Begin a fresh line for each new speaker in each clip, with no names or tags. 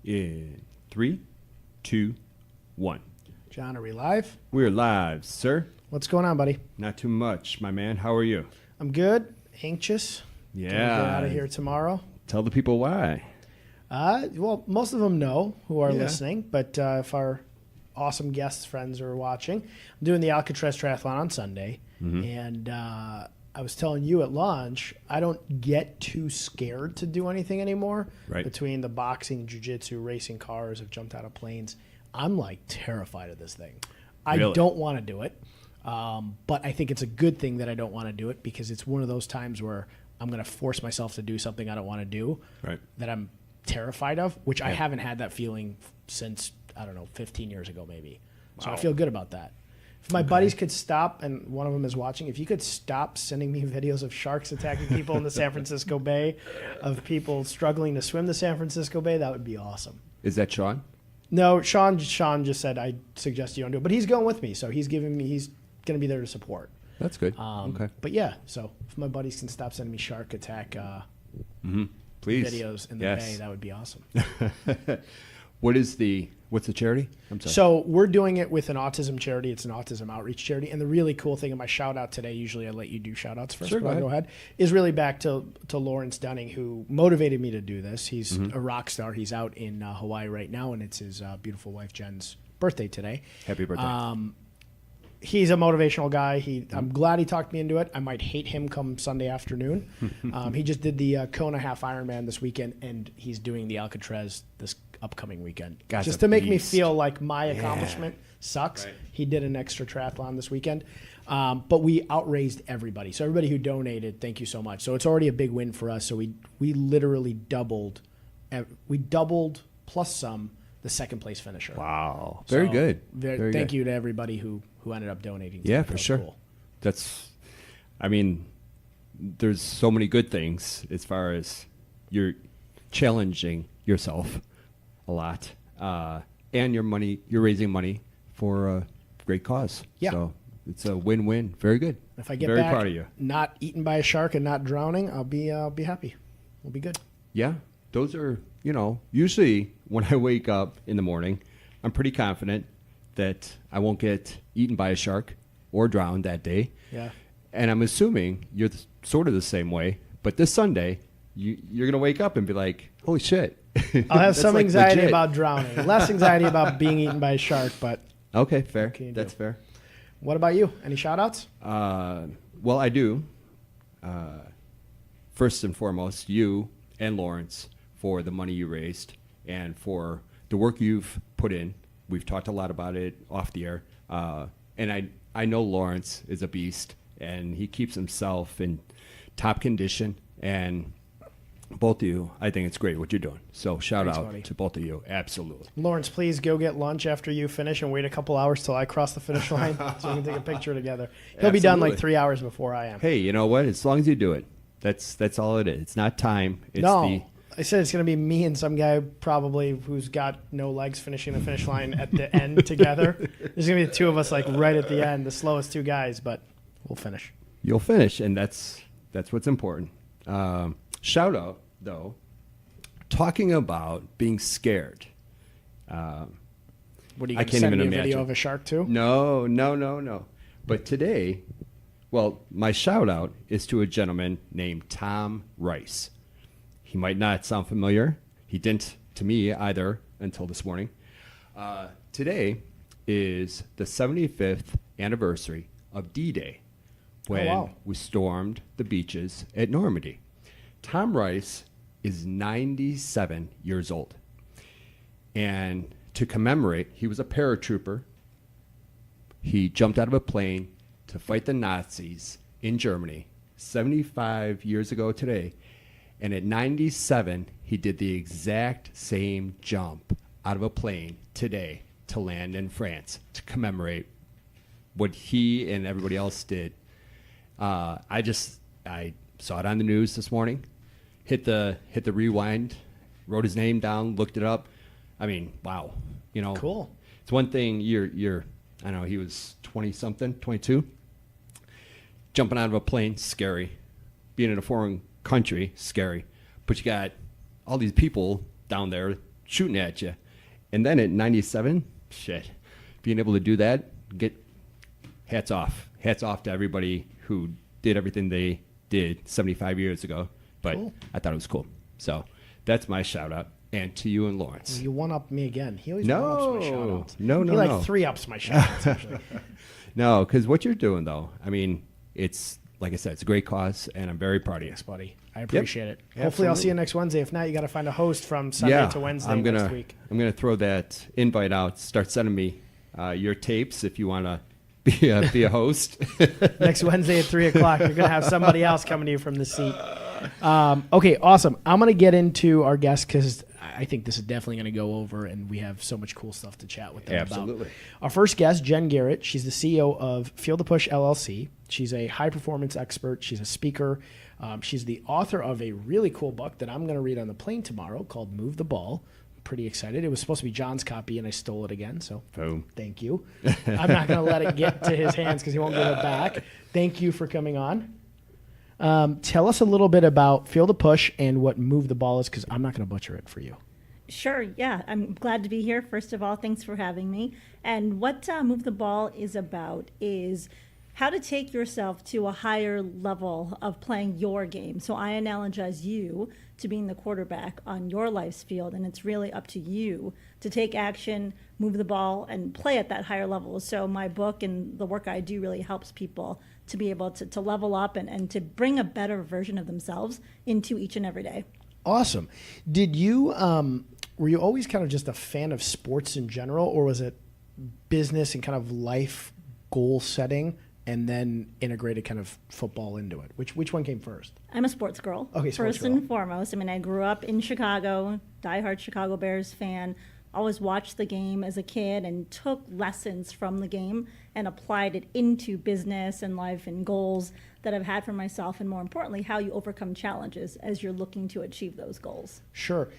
In 3, 2, 1.
John, are we live?
We're live, sir.
What's going on, buddy?
Not too much, my man. How are you?
I'm good. Anxious.
Yeah.
Gonna get out of here tomorrow.
Tell the people why.
Well, most of them know who are
Yeah.
listening, but if our awesome guests, friends are watching, I'm doing the Alcatraz Triathlon on Sunday, and I was telling you at lunch, I don't get too scared to do anything anymore.
Right.
Between the boxing, jiu-jitsu, racing cars, I've jumped out of planes. I'm like terrified of this thing. I
Really?
don't want to do it, but I think it's a good thing that I don't want to do it because it's one of those times where I'm going to force myself to do something I don't want to do
Right.
that I'm terrified of, which I
Yeah.
haven't had that feeling since, I don't know, 15 years ago maybe. So
Wow.
I feel good about that. If my buddies could stop, and one of them is watching, if you could stop sending me videos of sharks attacking people in the San Francisco Bay, of people struggling to swim the San Francisco Bay, that would be awesome.
Is that Sean?
No, Sean just said, I suggest you don't do it. But he's going with me, so he's going to be there to support.
That's good. Okay.
But yeah, so if my buddies can stop sending me shark attack
Please.
videos in the
Yes.
bay, that would be awesome.
What's the charity? I'm sorry.
So we're doing it with an autism charity. It's an autism outreach charity. And the really cool thing in my shout out today, usually I let you do shout outs first,
Sure,
but I'll
go
go ahead, is really back to Lawrence Dunning, who motivated me to do this. He's a rock star. He's out in Hawaii right now, and it's his beautiful wife Jen's birthday today.
Happy birthday.
He's a motivational guy. I'm glad he talked me into it. I might hate him come Sunday afternoon. He just did the Kona Half Ironman this weekend, and he's doing the Alcatraz this upcoming weekend.
Guy's
Just
a
to make me
beast.
feel like my accomplishment sucks.
Right.
He did an extra triathlon this weekend. But we outraised everybody. So everybody who donated, thank you so much. So it's already a big win for us. So we literally doubled plus some the second place finisher.
Wow. Very
So,
good. Very
thank
good.
you to everybody who ended up donating.
Yeah,
That
for
was
sure.
cool.
There's so many good things as far as you're challenging yourself a lot, and you're raising money for a great cause.
Yeah.
So it's a win-win. Very good.
If I get
very
back
proud of you.
not eaten by a shark and not drowning, I'll be happy. We'll be good.
Yeah, those are, usually when I wake up in the morning, I'm pretty confident that I won't get eaten by a shark or drowned that day.
Yeah.
And I'm assuming you're sort of the same way. But this Sunday, you're going to wake up and be like, holy shit.
I'll have
That's
some
like
anxiety
legit.
about drowning. Less anxiety about being eaten by a shark, but
Okay, fair.
can you do?
That's fair.
what about you? Any shout outs?
Well, I do. First and foremost, you and Lawrence for the money you raised and for the work you've put in. We've talked a lot about it off the air. And I know Lawrence is a beast, and he keeps himself in top condition. And both of you, I think it's great what you're doing. So shout
Thanks,
out
buddy.
to both of you. Absolutely.
Lawrence, please go get lunch after you finish and wait a couple hours till I cross the finish line so we can take a picture together. He'll be done like
Absolutely.
3 hours before I am.
Hey, you know what? As long as you do it, that's all it is. It's not time. It's
No, I said it's going to be me and some guy probably who's got no legs finishing the finish line at the end together. There's going to be the two of us like right at the end, the slowest two guys, but we'll finish.
You'll finish, and that's what's important. Shout out, though, talking about being scared.
What are you
I
going to
can't
send
even
me a
imagine.
video of a shark too?
No. But today, well, my shout out is to a gentleman named Tom Rice. He might not sound familiar. He didn't to me either until this morning. Today is the 75th anniversary of D-Day, when
wow.
we stormed the beaches at Normandy. Tom Rice is 97 years old. And to commemorate, he was a paratrooper. He jumped out of a plane to fight the Nazis in Germany 75 years ago today. And at 97, he did the exact same jump out of a plane today to land in France to commemorate what he and everybody else did. I saw it on the news this morning, hit the rewind, wrote his name down, looked it up. I mean, wow.
Cool.
It's one thing I don't know, he was 20-something, 22. Jumping out of a plane, scary. Being in a foreign country, scary. But you got all these people down there shooting at you. And then at 97, shit, being able to do that, hats off. Hats off to everybody who did everything they did 75 years ago. But cool. I thought it was cool. So that's my shout out. And to you and Lawrence.
You one-up me again. He always one-ups my shout-outs.
No.
He like 3-ups my shout-outs, actually.
No, because what you're doing, though, I mean, it's, like I said, it's a great cause, and I'm very proud of you.
Yes, buddy. I appreciate it.
Absolutely.
Hopefully I'll see you next Wednesday. If not, you got to find a host from Sunday to Wednesday next week.
I'm going to throw that invite out. Start sending me your tapes if you want to be a host.
Next Wednesday at 3 o'clock, you're going to have somebody else coming to you from the seat. Okay, awesome. I'm going to get into our guests because I think this is definitely going to go over, and we have so much cool stuff to chat with them
Absolutely.
about. Our first guest, Jen Garrett. She's the CEO of Feel the Push LLC. She's a high-performance expert. She's a speaker. She's the author of a really cool book that I'm going to read on the plane tomorrow called Move the Ball. I'm pretty excited. It was supposed to be John's copy, and I stole it again, so
Boom.
Thank you. I'm not going to let it get to his hands because he won't give it back. Thank you for coming on. Tell us a little bit about Feel the Push and what Move the Ball is, because I'm not going to butcher it for you.
Sure, yeah. I'm glad to be here. First of all, thanks for having me. And what Move the Ball is about is how to take yourself to a higher level of playing your game. So I analogize you to being the quarterback on your life's field, and it's really up to you to take action, move the ball, and play at that higher level. So my book and the work I do really helps people to be able to level up and to bring a better version of themselves into each and every day.
Awesome. Did you, were you always kind of just a fan of sports in general, or was it business and kind of life goal setting and then integrated kind of football into it? Which one came first?
I'm a sports girl.
Okay, sports
First
girl.
and foremost. I mean, I grew up in Chicago, diehard Chicago Bears fan. Always watched the game as a kid and took lessons from the game and applied it into business and life and goals that I've had for myself, and more importantly, how you overcome challenges as you're looking to achieve those goals.
Sure.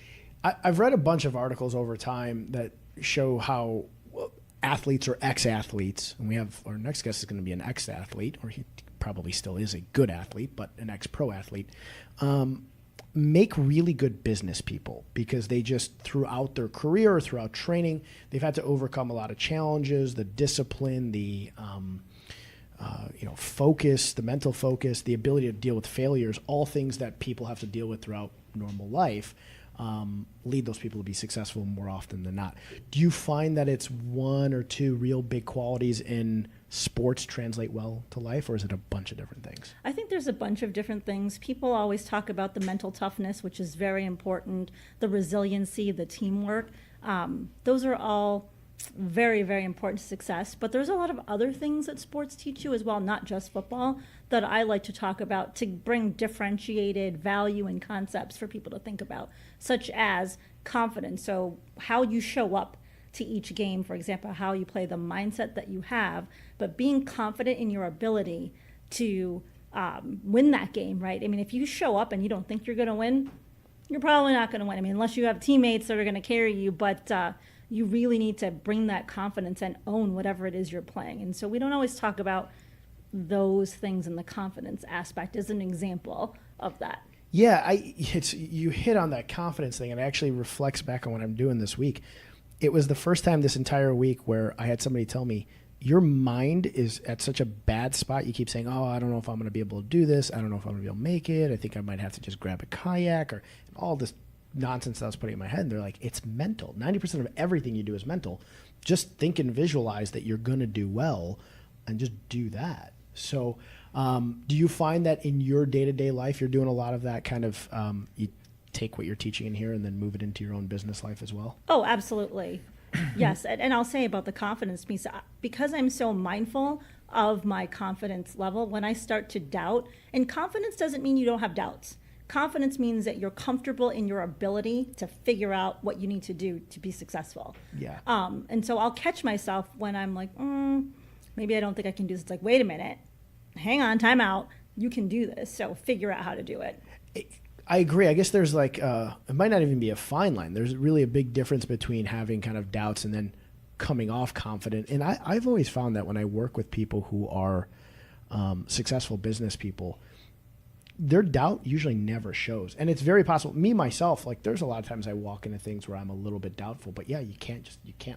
I've read a bunch of articles over time that show how athletes or ex-athletes, and we have our next guest is going to be an ex-athlete, or he probably still is a good athlete, but an ex-pro athlete, make really good business people because they just, throughout their career or throughout training, they've had to overcome a lot of challenges, the discipline, the focus, the mental focus, the ability to deal with failures, all things that people have to deal with throughout normal life, lead those people to be successful more often than not. Do you find that it's one or two real big qualities in sports translate well to life, or is it a bunch of different things?
I think there's a bunch of different things. People always talk about the mental toughness, which is very important, the resiliency, the teamwork. Those are all very, very important to success. But there's a lot of other things that sports teach you as well, not just football, that I like to talk about to bring differentiated value and concepts for people to think about, such as confidence. So how you show up to each game, for example, how you play, the mindset that you have, but being confident in your ability to win that game, right? I mean, if you show up and you don't think you're going to win, you're probably not going to win. I mean, unless you have teammates that are going to carry you, but you really need to bring that confidence and own whatever it is you're playing. And so we don't always talk about those things, in the confidence aspect as an example of that.
Yeah, you hit on that confidence thing, and it actually reflects back on what I'm doing this week. It was the first time this entire week where I had somebody tell me, your mind is at such a bad spot. You keep saying, oh, I don't know if I'm going to be able to do this. I don't know if I'm going to be able to make it. I think I might have to just grab a kayak, or all this nonsense that I was putting in my head. And they're like, it's mental. 90% of everything you do is mental. Just think and visualize that you're going to do well and just do that. So do you find that in your day-to-day life, you're doing a lot of that kind of, you take what you're teaching in here and then move it into your own business life as well?
Oh, absolutely. Yes. And I'll say about the confidence piece, because I'm so mindful of my confidence level, when I start to doubt, and confidence doesn't mean you don't have doubts. Confidence means that you're comfortable in your ability to figure out what you need to do to be successful.
Yeah.
And so I'll catch myself when I'm like, maybe I don't think I can do this. It's like, wait a minute, hang on, time out. You can do this. So figure out how to do it.
I agree. I guess there's like, it might not even be a fine line. There's really a big difference between having kind of doubts and then coming off confident. And I've always found that when I work with people who are successful business people, their doubt usually never shows. And it's very possible. Me, myself, like there's a lot of times I walk into things where I'm a little bit doubtful, but yeah, you can't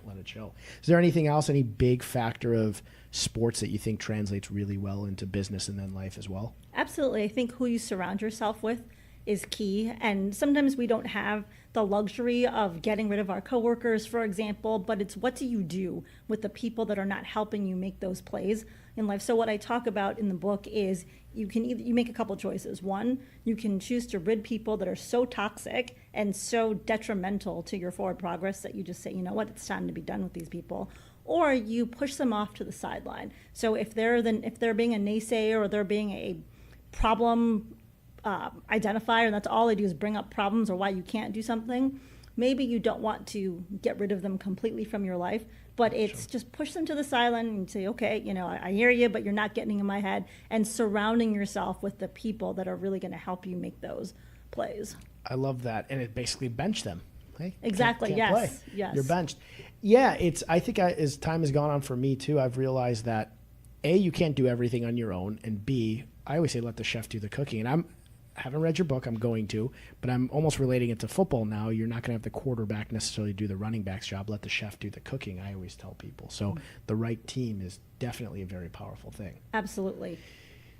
let it show. Is there anything else, any big factor of sports that you think translates really well into business and then life as well?
Absolutely. I think who you surround yourself with is key. And sometimes we don't have the luxury of getting rid of our coworkers, for example, but it's what do you do with the people that are not helping you make those plays in life. So what I talk about in the book is you make a couple choices. One, you can choose to rid people that are so toxic and so detrimental to your forward progress that you just say, you know what, it's time to be done with these people. Or you push them off to the sideline. So if they're being a naysayer or they're being a problem identifier, and that's all they do is bring up problems or why you can't do something, maybe you don't want to get rid of them completely from your life, but it's just push them to the sideline and say, okay, I hear you, but you're not getting in my head, and surrounding yourself with the people that are really going to help you make those plays.
I love that. And it basically bench them. Hey,
exactly.
can't play.
Yes.
You're benched. Yeah. I think as time has gone on for me too, I've realized that A, you can't do everything on your own. And B, I always say, let the chef do the cooking. And I haven't read your book. I'm going to, but I'm almost relating it to football now. You're not going to have the quarterback necessarily do the running back's job. Let the chef do the cooking. I always tell people. So the right team is definitely a very powerful thing.
Absolutely.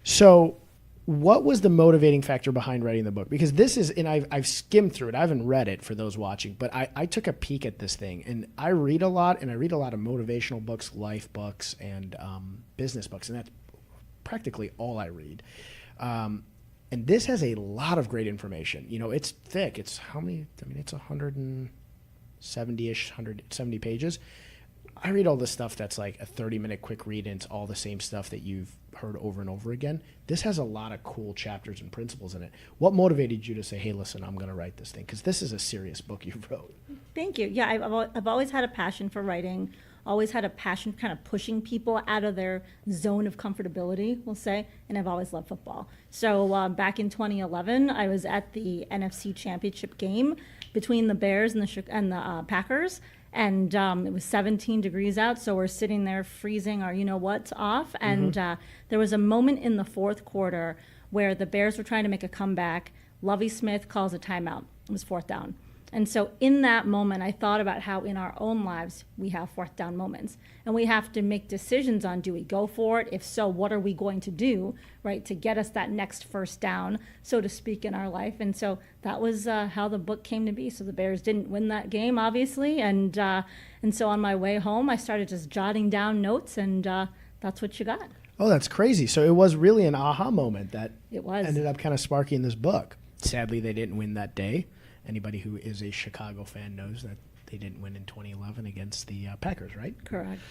So what was the motivating factor behind writing the book? Because this is, and I've skimmed through it. I haven't read it for those watching, but I took a peek at this thing, and I read a lot, and I read a lot of motivational books, life books, and business books, and that's practically all I read. And this has a lot of great information. It's thick. It's how many? It's 170-ish, 170 pages. I read all this stuff that's like a 30-minute quick read, and it's all the same stuff that you've heard over and over again. This has a lot of cool chapters and principles in it. What motivated you to say, hey, listen, I'm going to write this thing? Because this is a serious book you wrote.
Thank you. Yeah, I've always had a passion for writing, always had a passion kind of pushing people out of their zone of comfortability, we'll say, and I've always loved football. So back in 2011, I was at the NFC Championship game between the Bears and the Packers, and it was 17 degrees out, so we're sitting there freezing our you-know-what's off, and there was a moment in the fourth quarter where the Bears were trying to make a comeback. Lovie Smith calls a timeout. It was fourth down. And so in that moment, I thought about how in our own lives we have fourth down moments. And we have to make decisions on, do we go for it? If so, what are we going to do, right, to get us that next first down, so to speak, in our life? And so that was how the book came to be. So the Bears didn't win that game, obviously. And so on my way home, I started just jotting down notes, and that's what you got.
Oh, that's crazy. So it was really an aha moment that
it was.
Ended up kind of sparking this book. Sadly, they didn't win that day. Anybody who is a Chicago fan knows that they didn't win in 2011 against the Packers, right?
Correct.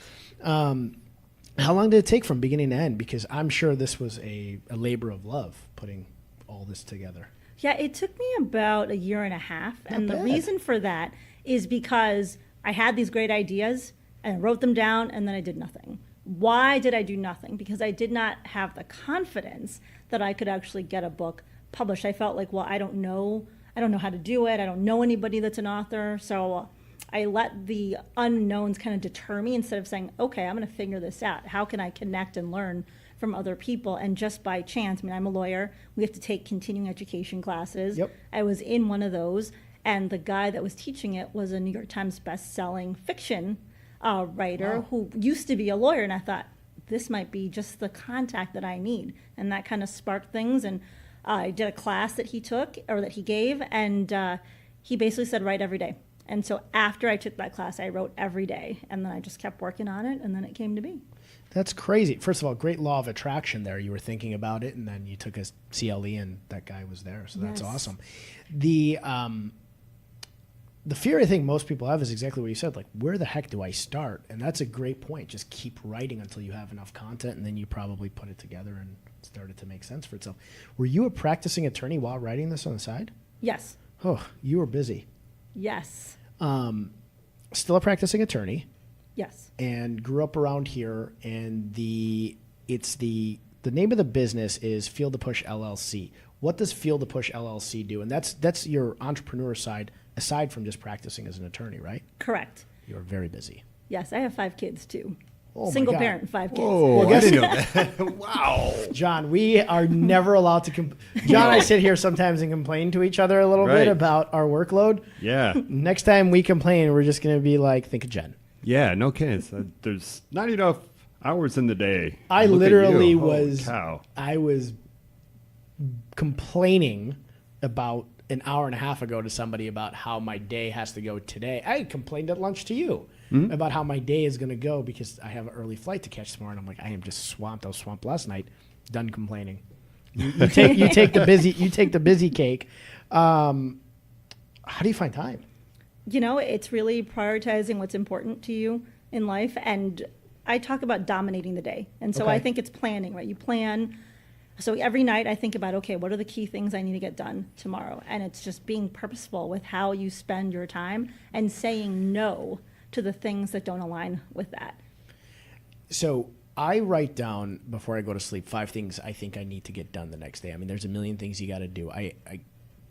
How long did it take from beginning to end? Because I'm sure this was a labor of love, putting all this together.
Yeah, it took me about a year and a half.
Not bad.
The reason for that is because I had these great ideas and I wrote them down, and then I did nothing. Why did I do nothing? Because I did not have the confidence that I could actually get a book published. I felt like, well, I don't know how to do it. I don't know anybody that's an author. So I let the unknowns kind of deter me instead of saying, okay, I'm going to figure this out. How can I connect and learn from other people? And just by chance, I'm a lawyer. We have to take continuing education classes.
Yep.
I was in one of those, and the guy that was teaching it was a New York Times best-selling fiction writer who used to be a lawyer. And I thought, this might be just the contact that I need. And that kind of sparked things. And I did a class that he took, or that he gave, and he basically said, write every day. And so after I took that class, I wrote every day, and then I just kept working on it, and then it came to be.
That's crazy. First of all, great law of attraction there. You were thinking about it, and then you took a CLE, and that guy was there, so that's awesome. The fear I think most people have is exactly what you said, like, where the heck do I start? And that's a great point. Just keep writing until you have enough content, and then you probably put it together and started to make sense for itself. Were you a practicing attorney while writing this on the side?
Yes.
Oh, you were busy.
Yes.
Still a practicing attorney.
Yes.
And grew up around here, and the name of the business is Feel the Push LLC. What does Feel the Push LLC do? And that's your entrepreneur side, aside from just practicing as an attorney, right?
Correct.
You're very busy.
Yes, I have 5 kids too.
Oh my
Single
God.
parent, 5 kids.
Oh,
guess-
I didn't know that. Wow.
John, we are never allowed to. John and I sit here sometimes and complain to each other a little
Right.
bit about our workload.
Yeah.
Next time we complain, we're just going to be like, think of Jen.
Yeah, no kidding. So there's not enough hours in the day.
I
Look at
literally
you. Holy
was.
cow.
I was complaining about an hour and a half ago to somebody about how my day has to go today. I complained at lunch to you about how my day is going to go because I have an early flight to catch tomorrow. And I'm like, I am just swamped. I was swamped last night. Done complaining. You take the busy cake. How do you find time?
You know, it's really prioritizing what's important to you in life. And I talk about dominating the day. And so
Okay.
I think it's planning, right? You plan. So every night I think about, okay, what are the key things I need to get done tomorrow? And it's just being purposeful with how you spend your time and saying no to the things that don't align with that.
So I write down before I go to sleep 5 things I think I need to get done the next day. I mean, there's a million things you got to do. I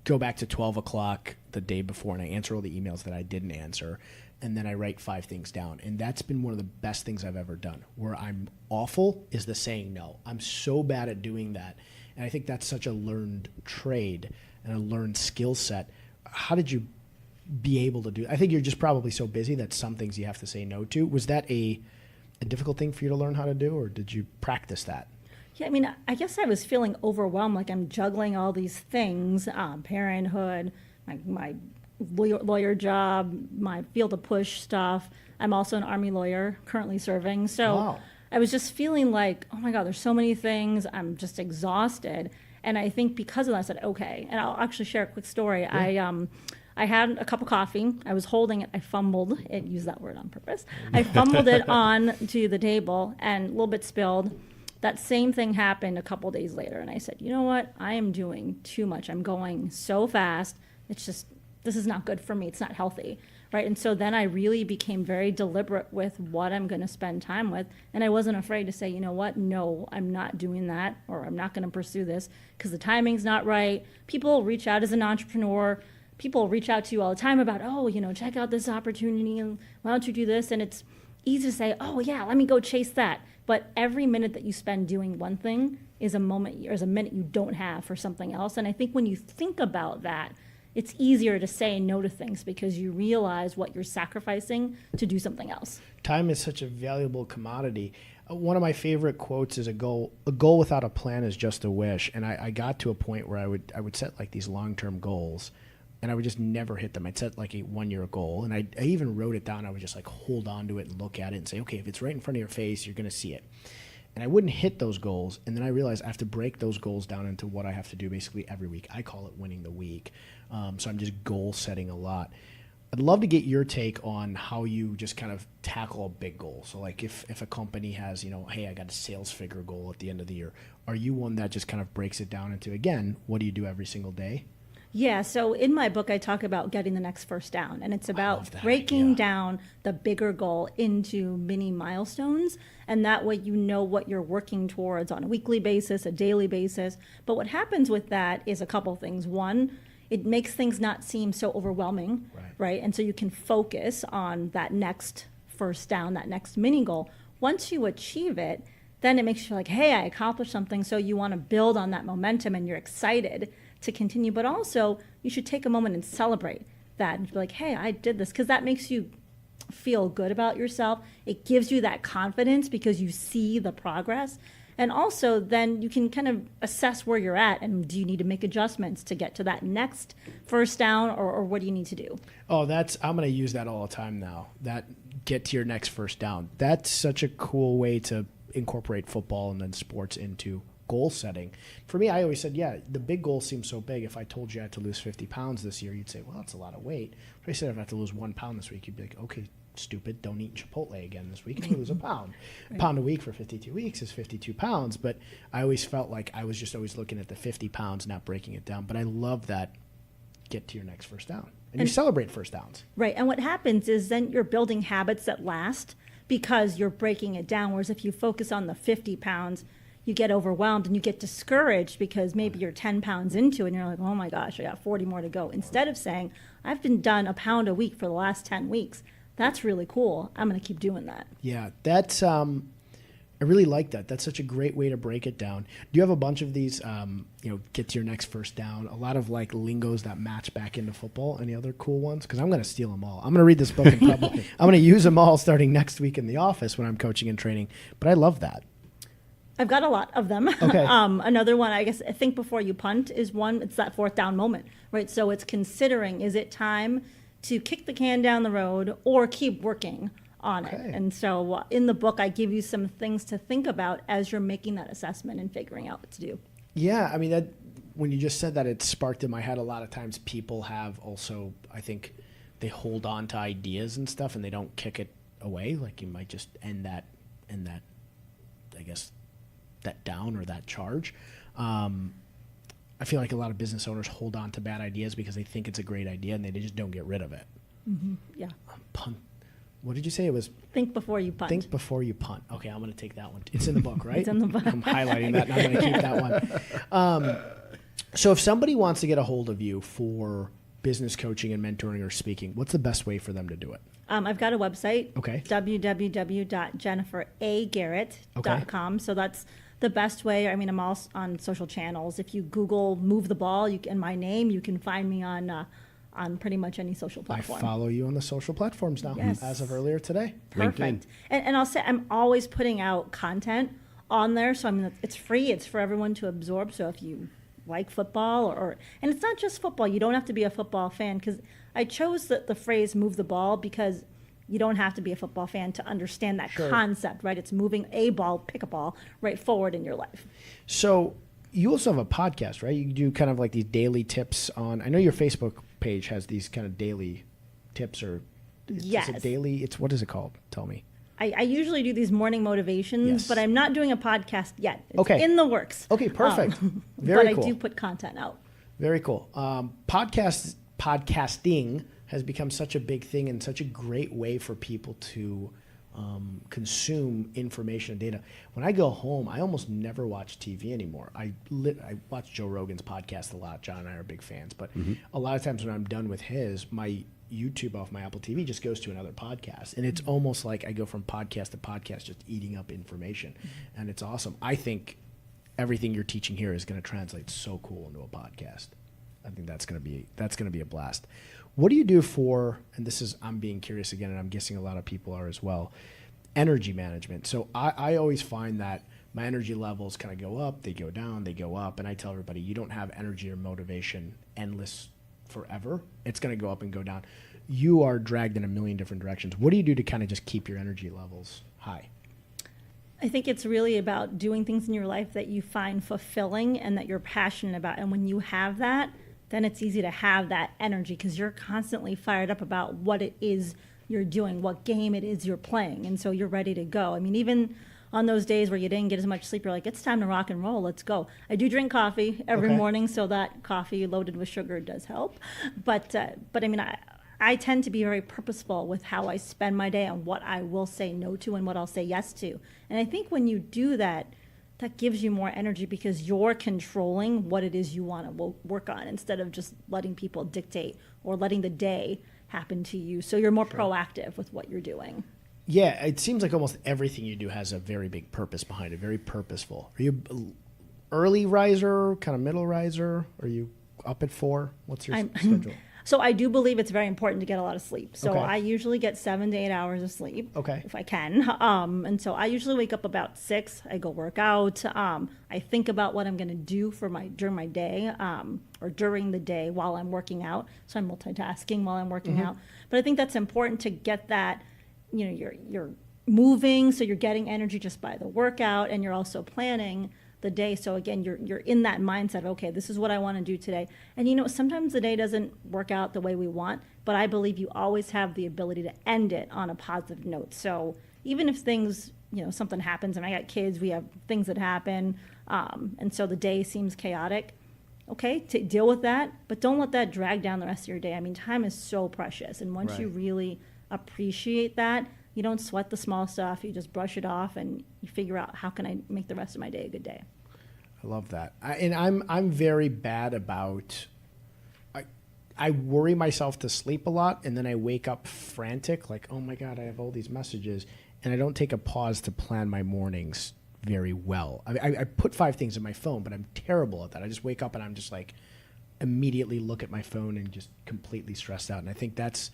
go back to 12 o'clock the day before and I answer all the emails that I didn't answer. And then I write 5 things down. And that's been one of the best things I've ever done. Where I'm awful is the saying no. I'm so bad at doing that. And I think that's such a learned trade and a learned skill set. How did you be able to do? I think you're just probably so busy that some things you have to say no to. Was that a difficult thing for you to learn how to do, or did you practice that?
Yeah, I mean, I guess I was feeling overwhelmed, like I'm juggling all these things, parenthood, my lawyer job, my field of push stuff. I'm also an Army lawyer, currently serving. So
Wow.
I was just feeling like, oh my God, there's so many things. I'm just exhausted. And I think because of that, I said, okay. And I'll actually share a quick story. Yeah. I had a cup of coffee. I was holding it. I fumbled it. Use that word on purpose. I fumbled it on to the table and a little bit spilled. That same thing happened a couple days later. And I said, you know what? I am doing too much. I'm going so fast. It's just, this is not good for me. It's not healthy. Right. And so then I really became very deliberate with what I'm going to spend time with. And I wasn't afraid to say, you know what? No, I'm not doing that, or I'm not going to pursue this because the timing's not right. People reach out as an entrepreneur. People reach out to you all the time about, oh, you know, check out this opportunity and why don't you do this? And it's easy to say, oh, yeah, let me go chase that. But every minute that you spend doing one thing is a moment, or is a minute you don't have for something else. And I think when you think about that, it's easier to say no to things because you realize what you're sacrificing to do something else.
Time is such a valuable commodity. One of my favorite quotes is a goal without a plan is just a wish. And I got to a point where I would set like these long-term goals and I would just never hit them. I'd set like a 1-year goal and I even wrote it down. I would just like hold on to it and look at it and say, okay, if it's right in front of your face, you're going to see it. And I wouldn't hit those goals. And then I realized I have to break those goals down into what I have to do basically every week. I call it winning the week. So I'm just goal setting a lot. I'd love to get your take on how you just kind of tackle a big goal. So like if a company has, you know, hey, I got a sales figure goal at the end of the year, are you one that just kind of breaks it down into, again, what do you do every single day?
Yeah, so in my book, I talk about getting the next first down, and it's
love
about
that
breaking
idea.
down the bigger goal into mini milestones, and that way you know what you're working towards on a weekly basis, a daily basis. But what happens with that is a couple things. One, it makes things not seem so overwhelming, right? And so you can focus on that next first down, that next mini goal. Once you achieve it, then it makes you like, hey, I accomplished something, so you want to build on that momentum, and you're excited to continue. But also you should take a moment and celebrate that and be like, hey, I did this, because that makes you feel good about yourself. It gives you that confidence because you see the progress. And also then you can kind of assess where you're at, and do you need to make adjustments to get to that next first down, or what do you need to do?
Oh, I'm going to use that all the time now. That get to your next first down. That's such a cool way to incorporate football and then sports into goal setting. For me, I always said, yeah, the big goal seems so big. If I told you I had to lose 50 pounds this year, you'd say, well, that's a lot of weight. If I said if I have to lose 1 pound this week, you'd be like, okay, stupid, don't eat Chipotle again this week and lose a pound.
Right.
A pound a week for 52 weeks is 52 pounds. But I always felt like I was just always looking at the 50 pounds, not breaking it down. But I love that get to your next first down. And you celebrate first downs.
Right. And what happens is then you're building habits that last because you're breaking it down. Whereas if you focus on the 50 pounds, you get overwhelmed and you get discouraged because maybe you're 10 pounds into it and you're like, oh my gosh, I got 40 more to go. Instead of saying, I've been done a pound a week for the last 10 weeks. that's really cool. I'm going to keep doing that.
Yeah, that's I really like that. That's such a great way to break it down. Do you have a bunch of these, get to your next first down, a lot of like lingos that match back into football? Any other cool ones? Because I'm going to steal them all. I'm going to read this book in public. I'm going to use them all starting next week in the office when I'm coaching and training. But I love that.
I've got a lot of them.
Okay.
Another one, I guess, think before you punt is one. It's that fourth down moment, right? So it's considering, is it time to kick the can down the road or keep working on it? And so in the book, I give you some things to think about as you're making that assessment and figuring out what to do.
Yeah, I mean, that when you just said that, it sparked in my head. A lot of times people have also, I think, they hold on to ideas and stuff and they don't kick it away. Like you might just end that, I guess, that down or that charge. I feel like a lot of business owners hold on to bad ideas because they think it's a great idea and they just don't get rid of it.
Mm-hmm. Yeah.
Punt. What did you say? It was
think before you punt.
Think before you punt. Okay, I'm going to take that one. It's in the book, right?
It's in the book.
I'm highlighting that and I'm going to keep that one. So if somebody wants to get a hold of you for business coaching and mentoring or speaking, what's the best way for them to do it?
I've got a website,
okay.
www.jenniferagarrett.com. So that's the best way. I mean, I'm all on social channels. If you Google "Move the Ball" and my name, you can find me on pretty much any social platform.
I follow you on the social platforms now,
yes.
as of earlier today.
Perfect. And I'll say I'm always putting out content on there. So I mean, it's free. It's for everyone to absorb. So if you like football and it's not just football. You don't have to be a football fan, because I chose the phrase "move the ball" because you don't have to be a football fan to understand that concept, right? It's moving a ball, pick a ball, right forward in your life.
So you also have a podcast, right? You do kind of like these daily tips on, I know your Facebook page has these kind of daily tips or
yes.
Is it daily? What is it called? Tell me.
I usually do these morning motivations,
yes.
but I'm not doing a podcast yet. It's
okay.
in the works.
Okay, perfect.
Very
cool.
But I do put content out.
Very cool. Podcasting has become such a big thing and such a great way for people to consume information and data. When I go home, I almost never watch TV anymore. I watch Joe Rogan's podcast a lot. John and I are big fans, but a lot of times when I'm done with his, my YouTube off my Apple TV just goes to another podcast, and it's almost like I go from podcast to podcast, just eating up information, and it's awesome. I think everything you're teaching here is going to translate so cool into a podcast. I think that's going to be a blast. What do you do for, and this is, I'm being curious again, and I'm guessing a lot of people are as well, energy management. So I always find that my energy levels kind of go up, they go down, they go up, and I tell everybody, you don't have energy or motivation endless forever. It's going to go up and go down. You are dragged in a million different directions. What do you do to kind of just keep your energy levels high?
I think it's really about doing things in your life that you find fulfilling and that you're passionate about. And when you have that, then it's easy to have that energy because you're constantly fired up about what it is you're doing, what game it is you're playing. And so you're ready to go. I mean, even on those days where you didn't get as much sleep, you're like, it's time to rock and roll. Let's go. I do drink coffee every morning, so that coffee loaded with sugar does help. But I mean, I tend to be very purposeful with how I spend my day and what I will say no to and what I'll say yes to. And I think when you do that, that gives you more energy because you're controlling what it is you want to work on instead of just letting people dictate or letting the day happen to you. So you're more proactive with what you're doing.
Yeah, it seems like almost everything you do has a very big purpose behind it, very purposeful. Are you early riser, kind of middle riser? Are you up at 4? What's your schedule?
So I do believe it's very important to get a lot of sleep. So I usually get 7 to 8 hours of sleep if I can. And so I usually wake up about 6. I go work out. I think about what I'm going to do during my day or during the day while I'm working out. So I'm multitasking while I'm working out. But I think that's important to get that, you're moving, so you're getting energy just by the workout, and you're also planning the day. So again, you're in that mindset of, okay, this is what I want to do today. And sometimes the day doesn't work out the way we want, but I believe you always have the ability to end it on a positive note. So even if things, something happens, and I got kids, we have things that happen, and so the day seems chaotic, okay, deal with that, but don't let that drag down the rest of your day. I mean, time is so precious, and once you really appreciate that, you don't sweat the small stuff, you just brush it off, and you figure out, how can I make the rest of my day a good day? I
love that. I'm very bad about, I worry myself to sleep a lot, and then I wake up frantic, like, oh my God, I have all these messages, and I don't take a pause to plan my mornings very well. I put 5 things in my phone, but I'm terrible at that. I just wake up and I'm just like immediately look at my phone and just completely stressed out. And I think that's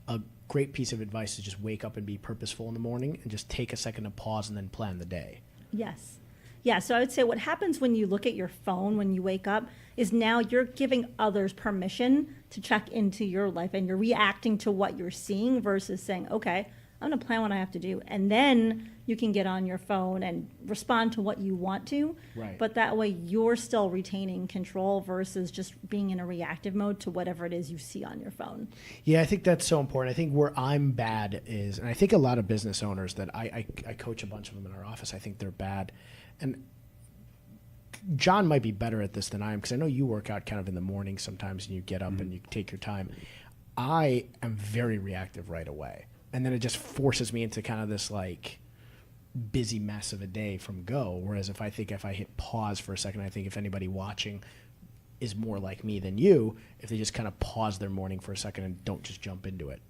a great piece of advice, to just wake up and be purposeful in the morning and just take a second to pause and then plan the day.
Yes. Yeah, so I would say what happens when you look at your phone when you wake up is now you're giving others permission to check into your life, and you're reacting to what you're seeing versus saying, okay, I'm going to plan what I have to do. And then you can get on your phone and respond to what you want to.
Right.
But that way you're still retaining control versus just being in a reactive mode to whatever it is you see on your phone.
Yeah, I think that's so important. I think where I'm bad is, and I think a lot of business owners that I coach a bunch of them in our office, I think they're bad. And John might be better at this than I am, because I know you work out kind of in the morning sometimes and you get up and you take your time. I am very reactive right away. And then it just forces me into kind of this like busy mess of a day from go. Whereas if I hit pause for a second, I think if anybody watching is more like me than you, if they just kind of pause their morning for a second and don't just jump into it,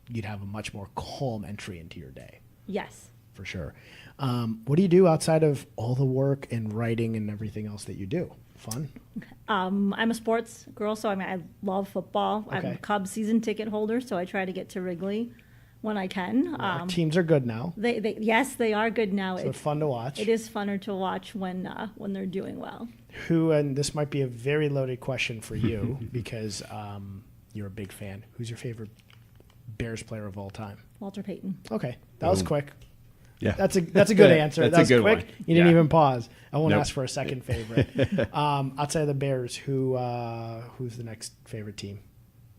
you'd have a much more calm entry into your day.
Yes.
For sure. What do you do outside of all the work and writing and everything else that you do? Fun?
I'm a sports girl, so I love football. I'm a Cubs season ticket holder, so I try to get to Wrigley when I can.
Our teams are good now.
Yes, they are good now.
So it's fun to watch.
It is funner to watch when they're doing well.
Who, and this might be a very loaded question for you because you're a big fan. Who's your favorite Bears player of all time?
Walter Payton.
Okay, that was quick.
Yeah,
that's a good answer.
That's
that was
a good
quick.
one.
You didn't
Yeah.
even pause. I won't
Nope.
ask for a second favorite. Outside of the Bears, who's the next favorite team?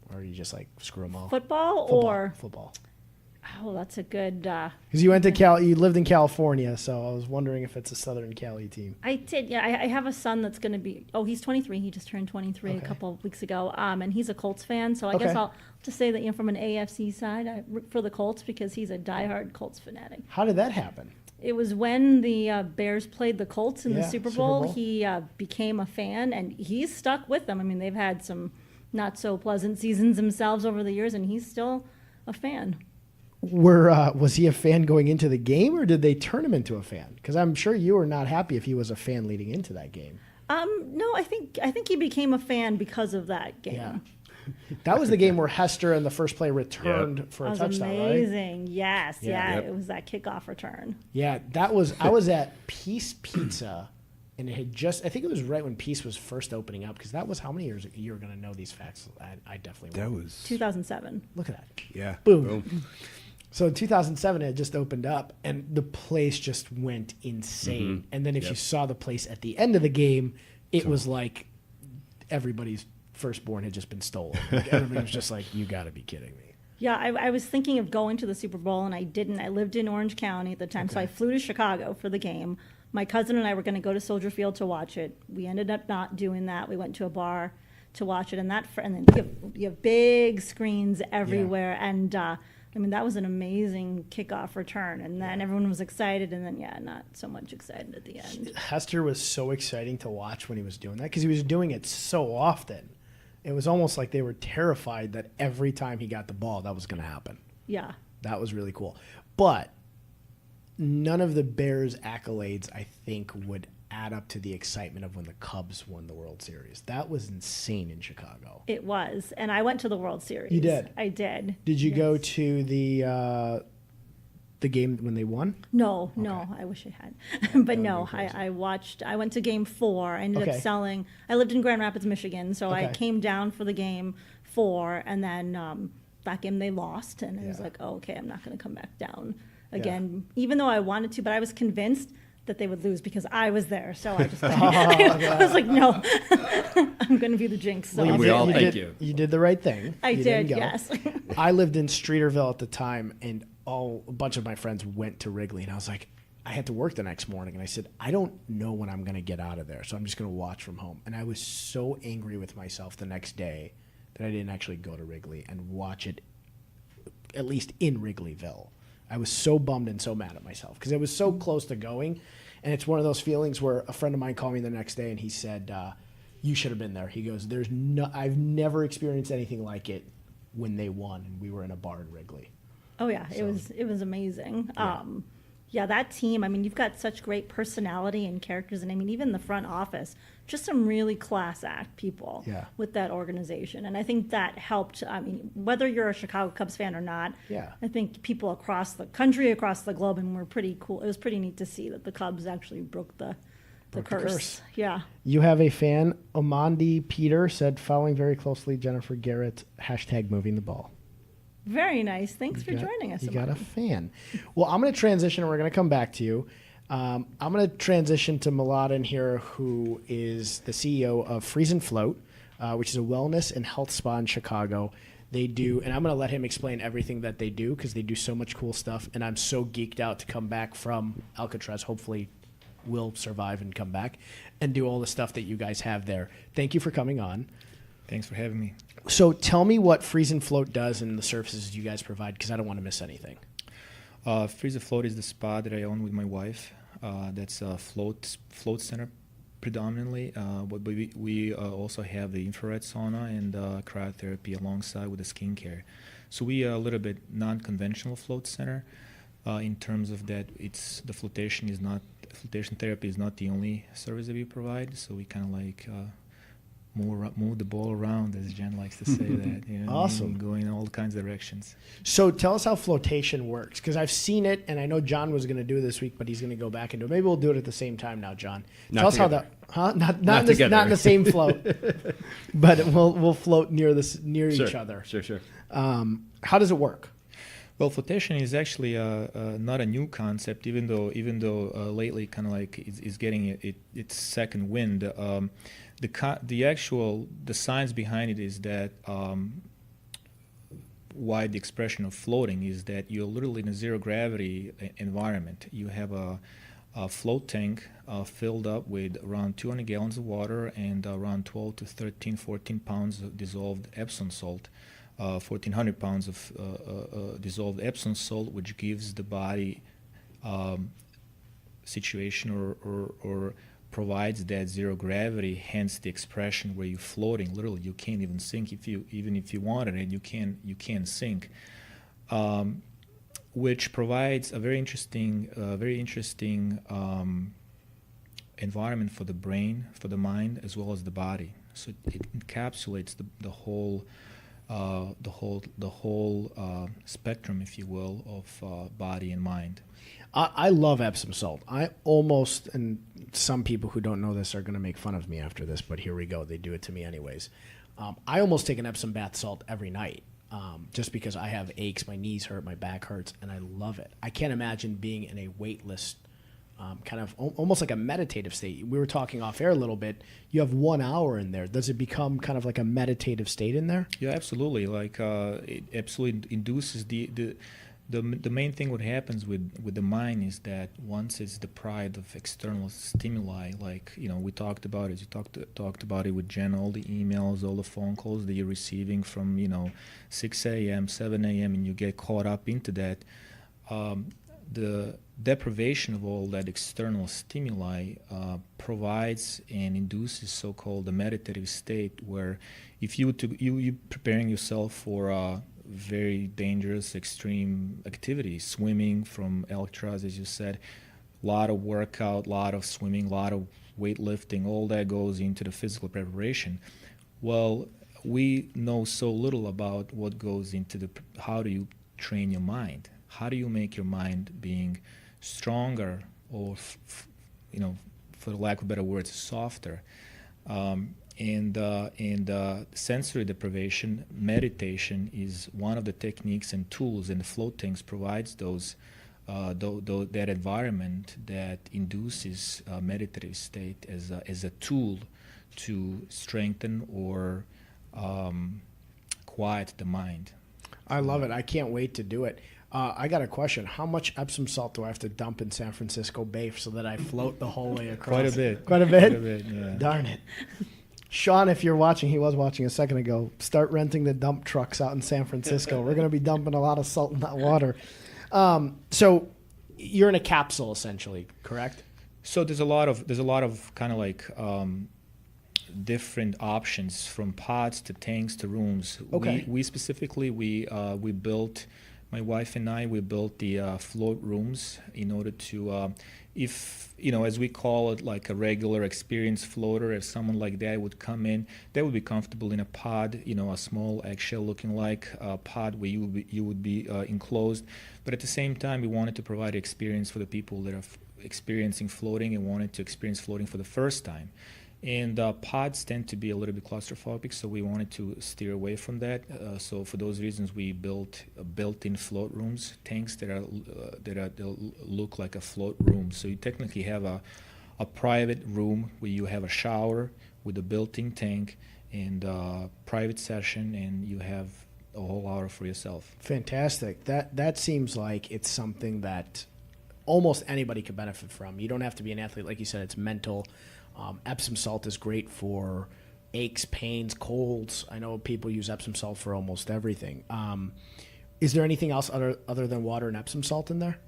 Or are you just like screw them all?
Football or
football?
Oh, that's a good.
Because you went to you lived in California, so I was wondering if it's a Southern Cali team.
I did. Yeah, I have a son that's going to be. Oh, he's 23. He just turned 23 a couple of weeks ago. And he's a Colts fan. So I guess I'll just say that from an AFC side, I root for the Colts because he's a diehard Colts fanatic.
How did that happen?
It was when the Bears played the Colts in the Super Bowl.
Bowl.
He became a fan, and he's stuck with them. I mean, they've had some not so pleasant seasons themselves over the years, and he's still a fan.
Was he a fan going into the game, or did they turn him into a fan? Because I'm sure you were not happy if he was a fan leading into that game.
No, I think he became a fan because of that game.
Yeah. That was the game where Hester in the first play returned for a touchdown,
amazing.
right?
Yes, yeah.
Yep.
It was that kickoff return.
Yeah, I was at Peace Pizza, and it had I think it was right when Peace was first opening up, because that was how many years ago? You were going to know these facts. I definitely
That
won't.
was
2007.
Look at that.
yeah.
Boom. So in 2007, it had just opened up, and the place just went insane. And then if you saw the place at the end of the game, it was like everybody's firstborn had just been stolen. Like everybody was just like, you got to be kidding me.
Yeah, I was thinking of going to the Super Bowl, and I didn't. I lived in Orange County at the time, so I flew to Chicago for the game. My cousin and I were going to go to Soldier Field to watch it. We ended up not doing that. We went to a bar to watch it, and then you have big screens everywhere, and I mean, that was an amazing kickoff return, and then everyone was excited, and then, not so much excited at the end.
Hester was so exciting to watch when he was doing that, because he was doing it so often. It was almost like they were terrified that every time he got the ball, that was going to happen.
Yeah.
That was really cool. But none of the Bears' accolades, I think, would add up to the excitement of when the Cubs won the World Series. That was insane in Chicago.
It was, and I went to the World Series.
You did?
I did.
Did you go to the game when they won?
No, I wish I had. But no, I went to game 4. I ended up selling. I lived in Grand Rapids, Michigan, so I came down for the game 4, and then that game they lost, and I was like, oh, okay, I'm not going to come back down again, even though I wanted to, but I was convinced that they would lose because I was there. So I just I was like, no, I'm going to be the jinx. So
We all thank you.
You did the right thing.
I
You
did,
didn't go.
yes.
I lived in Streeterville at the time, and a bunch of my friends went to Wrigley, and I was like, I had to work the next morning, and I said, I don't know when I'm going to get out of there, so I'm just going to watch from home. And I was so angry with myself the next day that I didn't actually go to Wrigley and watch it, at least in Wrigleyville. I was so bummed and so mad at myself because it was so close to going. And it's one of those feelings where a friend of mine called me the next day and he said, you should have been there. He goes, I've never experienced anything like it when they won, and we were in a bar in Wrigley.
Oh yeah, it was amazing. Yeah, that team, I mean, you've got such great personality and characters, and I mean, even the front office, just some really class act people with that organization. And I think that helped. I mean, whether you're a Chicago Cubs fan or not, I think people across the country, across the globe, and were pretty cool. It was pretty neat to see that the Cubs actually broke the curse. Yeah.
You have a fan, Omandi Peter, said, following very closely Jennifer Garrett, # moving the ball.
Very nice. Thanks for joining us.
You got a fan. Well, I'm going to transition, and we're going to come back to you. I'm going to transition to Mladen here, who is the CEO of Freeze and Float, which is a wellness and health spa in Chicago. They do, and I'm going to let him explain everything that they do because they do so much cool stuff, and I'm so geeked out to come back from Alcatraz. Hopefully we'll survive and come back and do all the stuff that you guys have there. Thank you for coming on.
Thanks for having me.
So tell me what Freeze and Float does and the services you guys provide, because I don't want to miss anything.
Freeze and Float is the spa that I own with my wife. That's a float center predominantly. But we also have the infrared sauna and cryotherapy alongside with the skincare. So we are a little bit non-conventional float center in terms of that the flotation therapy is not the only service that we provide. So we kind of like move the ball around, as Jen likes to say that. You know,
awesome.
Going in all kinds of directions.
So tell us how flotation works, because I've seen it, and I know John was going to do it this week, but he's going to go back and do it. Maybe we'll do it at the same time now, John.
Not
tell
together.
us how that, not in the same float, but we'll float near each other.
Sure.
How does it work?
Well, flotation is actually not a new concept, even though lately kind of like it's getting its second wind. The science behind it is that why the expression of floating is that you're literally in a zero gravity environment. You have a float tank filled up with around 200 gallons of water and around 12 to 14 pounds of dissolved Epsom salt. 1,400 pounds of dissolved Epsom salt, which gives the body situation or provides that zero gravity, hence the expression where you're floating. Literally, you can't even sink even if you wanted it. You can't sink, which provides a very interesting environment for the brain, for the mind, as well as the body. So it encapsulates the whole spectrum, if you will, of body and mind.
I love Epsom salt. And some people who don't know this are going to make fun of me after this, but here we go. They do it to me anyways. I almost take an Epsom bath salt every night just because I have aches, my knees hurt, my back hurts, and I love it. I can't imagine being in a weightless kind of almost like a meditative state. We were talking off air a little bit. You have 1 hour in there. Does it become kind of like a meditative state in there?
Yeah, absolutely. Like it absolutely induces the main thing what happens with the mind is that once it's deprived of external stimuli, like we talked about it. You talked about it with Jen. All the emails, all the phone calls that you're receiving from 6 a.m., 7 a.m., and you get caught up into that. The deprivation of all that external stimuli provides and induces so-called a meditative state where if you preparing yourself for very dangerous extreme activities, swimming from Alcatraz, as you said, a lot of workout, a lot of swimming, a lot of weightlifting, all that goes into the physical preparation. Well, we know so little about what goes into how do you train your mind? How do you make your mind being stronger or, for lack of better words, softer? And sensory deprivation, meditation is one of the techniques and tools, and the float tanks provides that environment that induces a meditative state as a tool to strengthen or quiet the mind.
I love it. I can't wait to do it. I got a question. How much Epsom salt do I have to dump in San Francisco Bay so that I float the whole way across?
Quite a bit.
Quite a bit?
Quite a bit, yeah.
Darn it. Sean, if you're watching, he was watching a second ago, start renting the dump trucks out in San Francisco. We're going to be dumping a lot of salt in that water. So you're in a capsule, essentially, correct?
So there's a lot of kind of like different options from pods to tanks to rooms.
Okay.
We specifically we built, my wife and I, we built the float rooms in order to, if, as we call it, like a regular experienced floater, if someone like that would come in, they would be comfortable in a pod, a small eggshell looking like pod where you would be enclosed. But at the same time, we wanted to provide experience for the people that are experiencing floating and wanted to experience floating for the first time. And pods tend to be a little bit claustrophobic, so we wanted to steer away from that. So for those reasons, we built built-in float rooms, tanks that look like a float room. So you technically have a private room where you have a shower with a built-in tank and a private session, and you have a whole hour for yourself.
Fantastic. That seems like it's something that almost anybody could benefit from. You don't have to be an athlete. Like you said, it's mental. Epsom salt is great for aches, pains, colds. I know people use Epsom salt for almost everything. Is there anything else other than water and Epsom salt in there?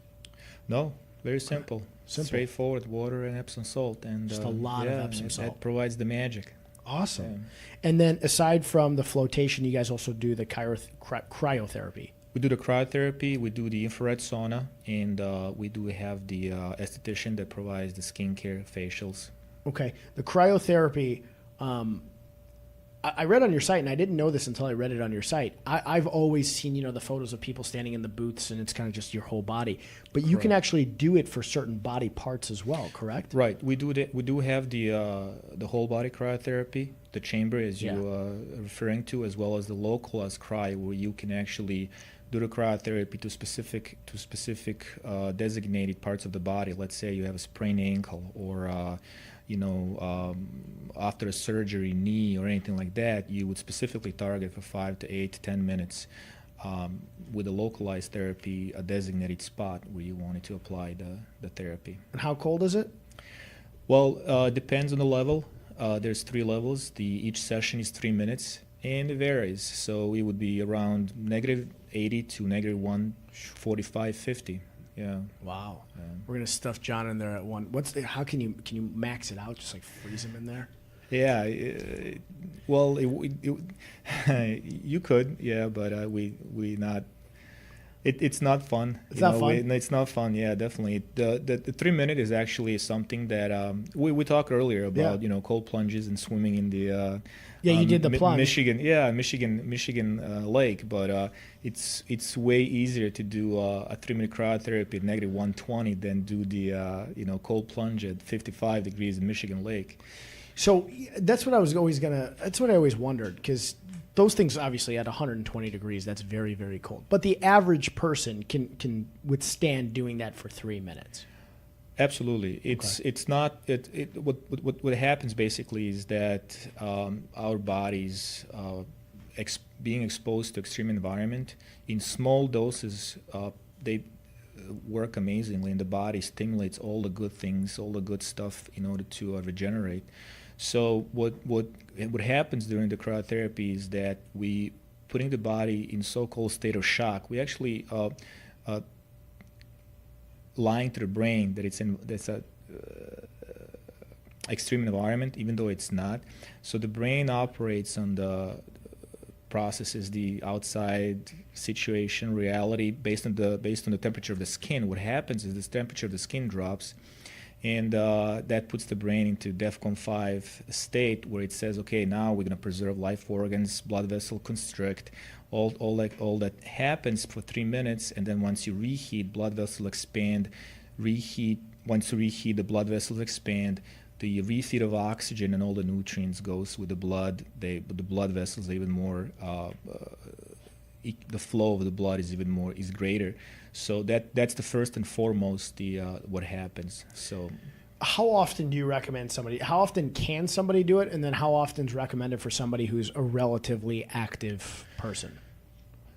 No, very simple. Straightforward, water and Epsom salt. And
just a lot of Epsom salt.
That provides the magic.
Awesome.
Yeah.
And then aside from the flotation, you guys also do the cryotherapy.
We do the cryotherapy, we do the infrared sauna, and we do have the esthetician that provides the skincare, facials.
Okay. The cryotherapy, I read on your site, and I didn't know this until I read it on your site. I've always seen, the photos of people standing in the booths, and it's kind of just your whole body. But you can actually do it for certain body parts as well, correct?
Right. We do have the whole body cryotherapy, the chamber, as you are referring to, as well as the localized cryo, where you can actually do the cryotherapy to specific designated parts of the body. Let's say you have a sprained ankle, or after a surgery, knee, or anything like that, you would specifically target for 5 to 8 to 10 minutes with a localized therapy, a designated spot where you wanted to apply the therapy.
And how cold is it?
Well, depends on the level. There's 3 levels. Each session is 3 minutes, and it varies. So it would be around -80 to -145, 50. Yeah.
Wow. We're gonna stuff John in there at one. How can you max it out? Just like freeze him in there?
Yeah. Well, you could. Yeah, but we not. It's not fun.
It's not fun.
It's not fun. Yeah, definitely. The 3 minute is actually something that we talked earlier about. Cold plunges and swimming in the.
You did the plunge.
Michigan lake, but it's way easier to do a 3 minute cryotherapy at -120 than do the cold plunge at 55 degrees in Michigan Lake.
So that's what I was always That's what I always wondered, because those things obviously at 120 degrees, that's very, very cold. But the average person can withstand doing that for 3 minutes.
Absolutely. It's not what happens basically is that our bodies being exposed to extreme environment in small doses, they work amazingly, and the body stimulates all the good things, all the good stuff in order to regenerate. So what happens during the cryotherapy is that we putting the body in so-called state of shock. We actually lying to the brain that that's a extreme environment, even though it's not. So the brain operates on the processes the outside situation, reality based on the temperature of the skin. What happens is this temperature of the skin drops, and that puts the brain into DEFCON 5 state, where it says, okay, now we're going to preserve life organs, blood vessel constrict. All that happens for 3 minutes, and then once you reheat, blood vessels expand. Once you reheat, the blood vessels expand. The refeed of oxygen and all the nutrients goes with the blood. The blood vessels are even more. The flow of the blood is greater. So that's the first and foremost what happens. So.
How often do you recommend somebody? How often can somebody do it, and then how often is recommended for somebody who's a relatively active person?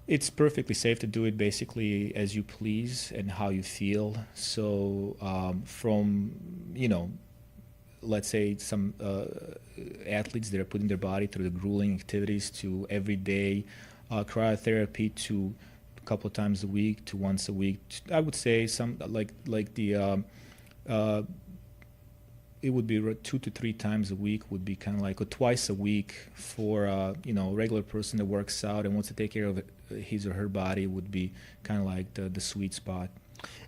It's perfectly safe to do it basically as you please and how you feel. So from let's say some athletes that are putting their body through the grueling activities, to everyday cryotherapy, to a couple of times a week, to once a week. I would say some like the. it would be 2 to 3 times a week would be kind of like, or twice a week for a regular person that works out and wants to take care of his or her body would be kind of like the sweet spot.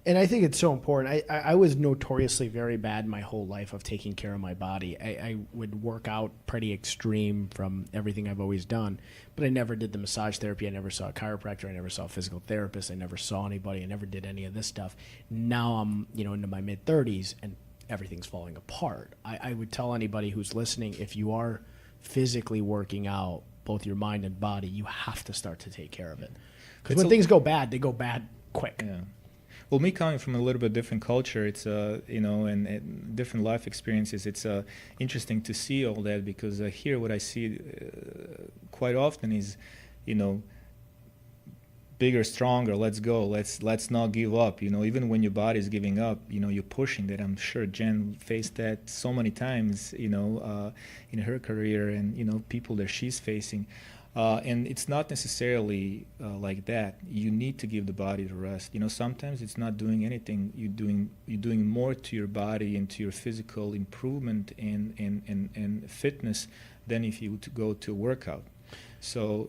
And I think it's so important. I was notoriously very bad my whole life of taking care of my body. I would work out pretty extreme from everything I've always done, but I never did the massage therapy. I never saw a chiropractor. I never saw a physical therapist. I never saw anybody. I never did any of this stuff. Now I'm, into my mid-30s and everything's falling apart. I would tell anybody who's listening, if you are physically working out, both your mind and body, you have to start to take care of it. Because when things go bad, they go bad quick.
Yeah. Well, me coming from a little bit different culture, it's and different life experiences. It's interesting to see all that because here what I see quite often is, bigger, stronger. Let's go. Let's not give up. Even when your body is giving up, you're pushing that. I'm sure Jen faced that so many times, in her career, and people that she's facing. And it's not necessarily like that. You need to give the body the rest. Sometimes it's not doing anything. You're doing more to your body and to your physical improvement and fitness than if you would go to a workout. So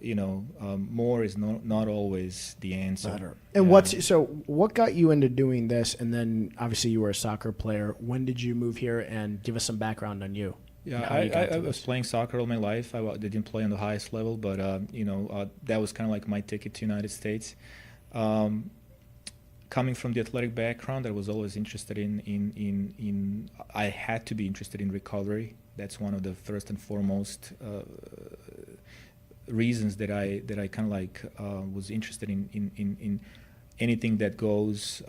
more is not always the answer.
Better. And what got you into doing this? And then obviously you were a soccer player. When did you move here? And give us some background on you.
Yeah, I was playing soccer all my life. I didn't play on the highest level, but that was kind of like my ticket to United States. Coming from the athletic background, I was always interested in I had to be interested in recovery. That's one of the first and foremost reasons that I kind of like was interested in anything that goes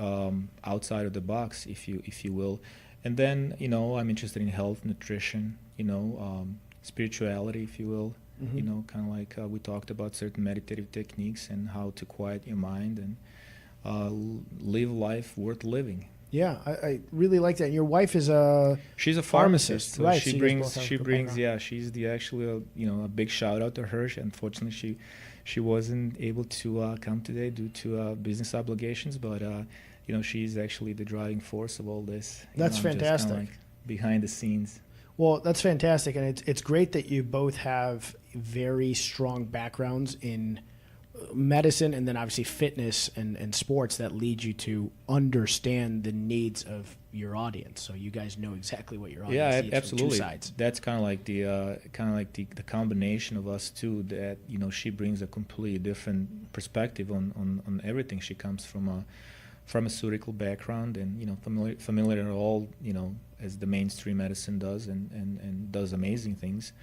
outside of the box, if you will. And then, I'm interested in health, nutrition, spirituality, if you will.
Mm-hmm.
Kind of like we talked about certain meditative techniques and how to quiet your mind and live life worth living.
Yeah, I really like that. And your wife is
she's a pharmacist, so
right?
She brings she's the actually a big shout out to her. Unfortunately, she wasn't able to come today due to business obligations, but. She's actually the driving force of all this.
That's fantastic.
Just like behind the scenes.
Well, that's fantastic, and it's great that you both have very strong backgrounds in medicine and then obviously fitness and sports that lead you to understand the needs of your audience. So you guys know exactly what your audience needs
absolutely.
From two sides.
That's kind of like the combination of us two. That she brings a completely different perspective on everything. She comes from a pharmaceutical background and familiar at all as the mainstream medicine does and does amazing things,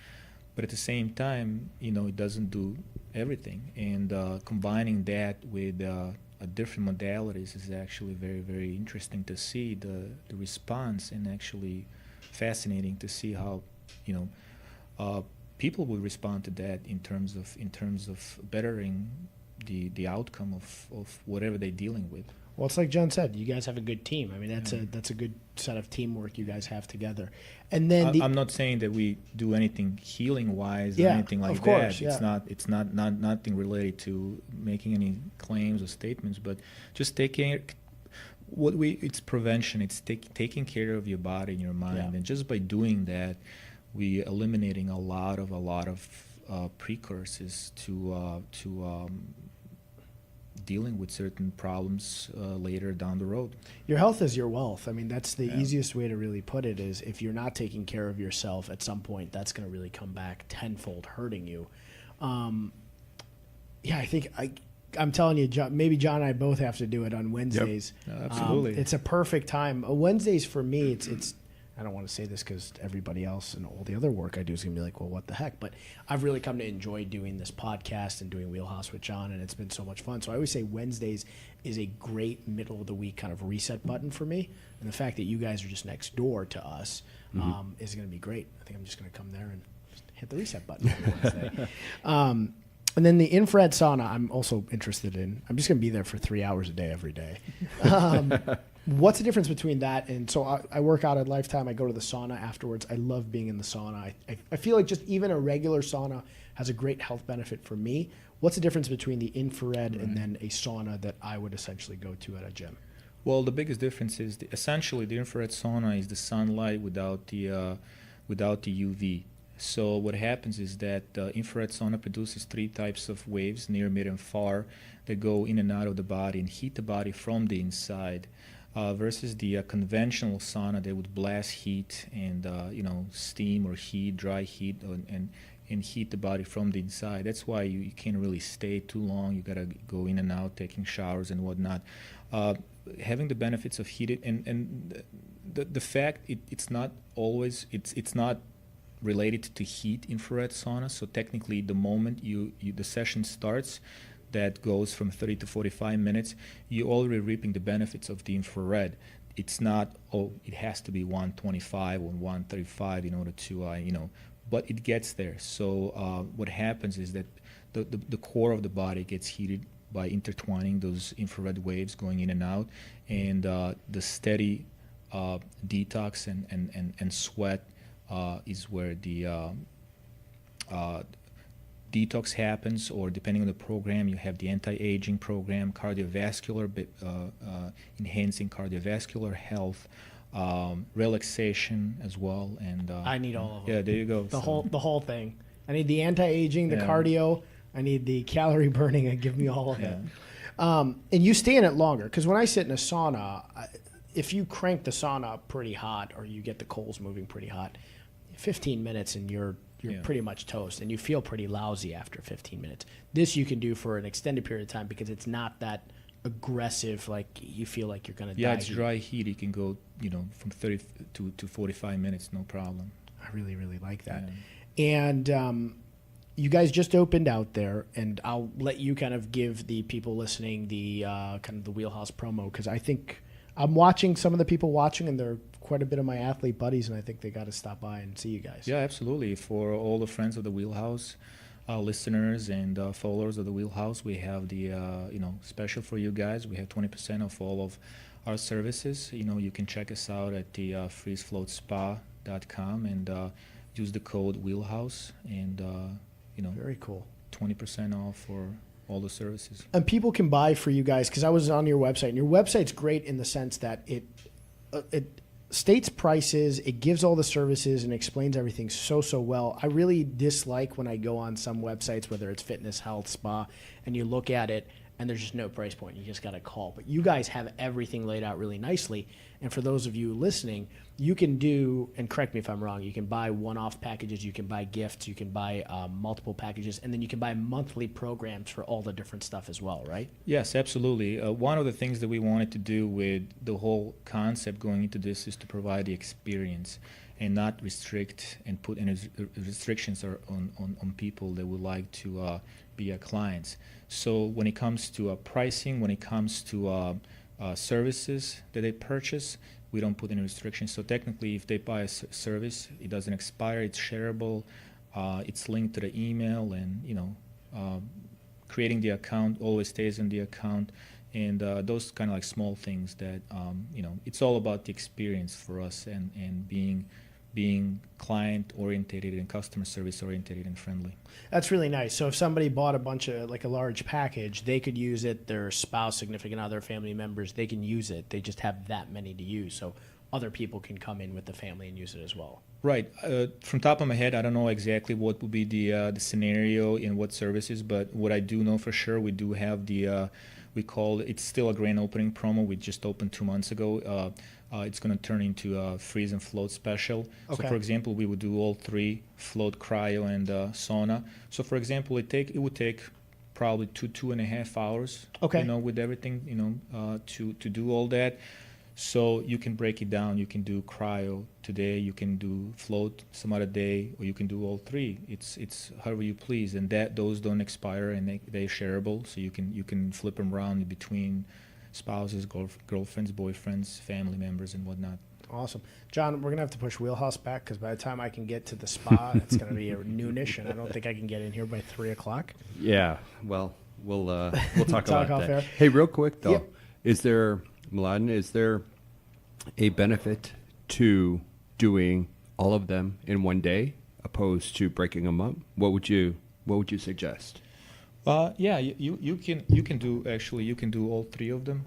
but at the same time it doesn't do everything, and combining that with different modalities is actually very, very interesting to see the response, and actually fascinating to see how people will respond to that in terms of bettering the outcome of whatever they're dealing with.
Well, it's like John said, you guys have a good team. I mean, that's a good set of teamwork you guys have together. And then
I'm not saying that we do anything healing wise or anything like
of course,
that. It's not nothing related to making any claims or statements, but just it's prevention. It's taking care of your body and your mind, and just by doing that, we eliminating a lot of precursors to dealing with certain problems later down the road.
Your health is your wealth. I mean, that's the easiest way to really put it, is if you're not taking care of yourself at some point, that's going to really come back tenfold hurting you. I think I'm telling you, John, maybe John and I both have to do it on Wednesdays.
Yep. Absolutely.
It's a perfect time. Wednesdays for me, it's I don't want to say this because everybody else and all the other work I do is going to be like, well, what the heck? But I've really come to enjoy doing this podcast and doing Wheelhouse with John, and it's been so much fun. So I always say Wednesdays is a great middle of the week kind of reset button for me. And the fact that you guys are just next door to us is going to be great. I think I'm just going to come there and just hit the reset button on Wednesday. And then the infrared sauna I'm also interested in. I'm just going to be there for 3 hours a day every day. What's the difference between that and so I work out at Lifetime. I go to the sauna afterwards. I love being in the sauna. I feel like just even a regular sauna has a great health benefit for me. What's the difference between the infrared and then a sauna that I would essentially go to at a gym?
Well, the biggest difference is essentially the infrared sauna is the sunlight without the UV. So what happens is that the infrared sauna produces 3 types of waves, near, mid, and far, that go in and out of the body and heat the body from the inside. Versus the conventional sauna, they would blast heat and steam or heat, dry heat, and heat the body from the inside. That's why you can't really stay too long. You gotta go in and out, taking showers and whatnot. Having the benefits of heated and the fact it's not always it's not related to heat infrared sauna. So technically, the moment the session starts, that goes from 30 to 45 minutes, you're already reaping the benefits of the infrared. It's not, it has to be 125 or 135 in order to, but it gets there. So what happens is that the core of the body gets heated by intertwining those infrared waves going in and out, and the steady detox and sweat is where the detox happens, or depending on the program, you have the anti-aging program, cardiovascular, enhancing cardiovascular health, relaxation as well, and
I need all of them.
Yeah, there you go.
The whole thing. I need the anti-aging, the cardio. I need the calorie burning, and give me all of it. And you stay in it longer, because when I sit in a sauna, if you crank the sauna up pretty hot, or you get the coals moving pretty hot, 15 minutes and you're pretty much toast, and you feel pretty lousy after 15 minutes. This you can do for an extended period of time because it's not that aggressive, like you feel like you're going to die.
Yeah, it's dry heat. You can go, from 30 to 45 minutes, no problem.
I really, really like that. Yeah. And you guys just opened out there, and I'll let you kind of give the people listening the kind of the WheelHouse promo, because I think I'm watching some of the people watching, and they're quite a bit of my athlete buddies, and I think they got to stop by and see you guys.
Yeah, absolutely. For all the friends of the WheelHouse, listeners and followers of the WheelHouse, we have the special for you guys. We have 20% off all of our services. You can check us out at the freezefloatspa.com and use the code WheelHouse, and
very cool.
20% off for all the services.
And people can buy for you guys, because I was on your website, and your website's great in the sense that it states prices, it gives all the services, and explains everything so well. I really dislike when I go on some websites, whether it's fitness, health, spa, and you look at it and there's just no price point. You just got to call. But you guys have everything laid out really nicely. And for those of you listening, you can do, and correct me if I'm wrong, you can buy one-off packages, you can buy gifts, you can buy multiple packages, and then you can buy monthly programs for all the different stuff as well, right?
Yes, absolutely. One of the things that we wanted to do with the whole concept going into this is to provide the experience and not restrict and put any restrictions on people that would like to be our clients. So when it comes to pricing, when it comes to services that they purchase, we don't put any restrictions. So technically, if they buy a service, it doesn't expire, it's shareable, it's linked to the email, and creating the account always stays in the account, and those kind of like small things that it's all about the experience for us, and being client orientated and customer service orientated and friendly.
That's really nice. So if somebody bought a bunch of, like a large package, they could use it, their spouse, significant other, family members, they can use it. They just have that many to use. So other people can come in with the family and use it as well.
Right. From top of my head, I don't know exactly what would be the scenario in what services, but what I do know for sure, we do have it's still a grand opening promo. We just opened 2 months ago. It's going to turn into a freeze and float special.
Okay.
So, for example, we would do all 3: float, cryo, and sauna. So, for example, it would take probably 2.5 hours.
Okay.
With everything, to do all that. So you can break it down. You can do cryo today. You can do float some other day, or you can do all 3. It's however you please, and those don't expire, and they're shareable. So you can flip them around between spouses, girlfriends, boyfriends, family members, and whatnot.
Awesome. John, we're going to have to push WheelHouse back, because by the time I can get to the spa, it's going to be noonish, and I don't think I can get in here by 3 o'clock.
Yeah, well, we'll talk
Talk
about
off
that.
air.
Hey, real quick, though,
Yep.
Mladen, is there a benefit to doing all of them in one day opposed to breaking them up? What would you suggest?
Yeah, you can do all 3 of them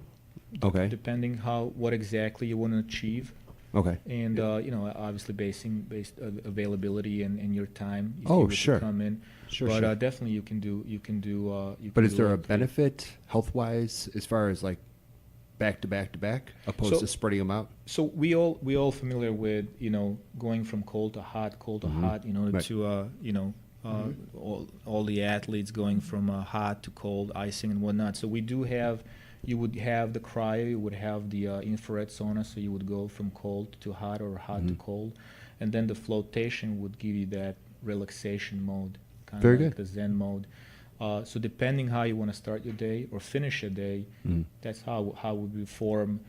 Okay.
Depending what exactly you want to achieve.
Okay.
And obviously based availability and your time. If
Oh,
you were to
sure.
come in,
Sure,
but
sure.
definitely you can do.
But is there a
like,
benefit health-wise as far as like back to back to back, opposed
So-
to spreading them out?
So we all familiar with going from cold to hot,
Right.
to all the athletes going from hot to cold, icing and whatnot. So we do have. You would have the cryo, you would have the infrared sauna, so you would go from cold to hot or hot to cold, and then the flotation would give you that relaxation mode, kind
Very
of like
good.
the Zen mode. So depending how you want to start your day or finish your day, that's how would we form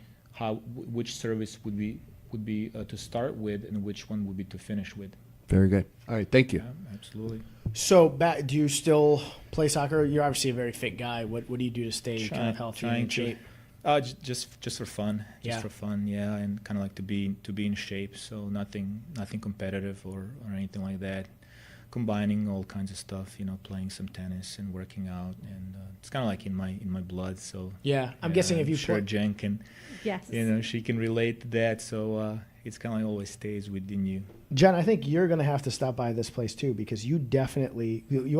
which service would be to start with and which one would be to finish with.
Very good. All right. Thank you.
Yeah, absolutely.
So, do you still play soccer? You're obviously a very fit guy. What do you do to stay kind of healthy and in shape?
Just for fun,
Yeah.
yeah, and kind of like to be in shape. So nothing competitive or anything like that. Combining all kinds of stuff, playing some tennis and working out, and it's kind of like in my blood. So
Yeah, I'm guessing if you
sure
put,
Jen can,
Yes.
she can relate to that. So it's kind of like always stays within you.
Jen, I think you're going to have to stop by this place too, because you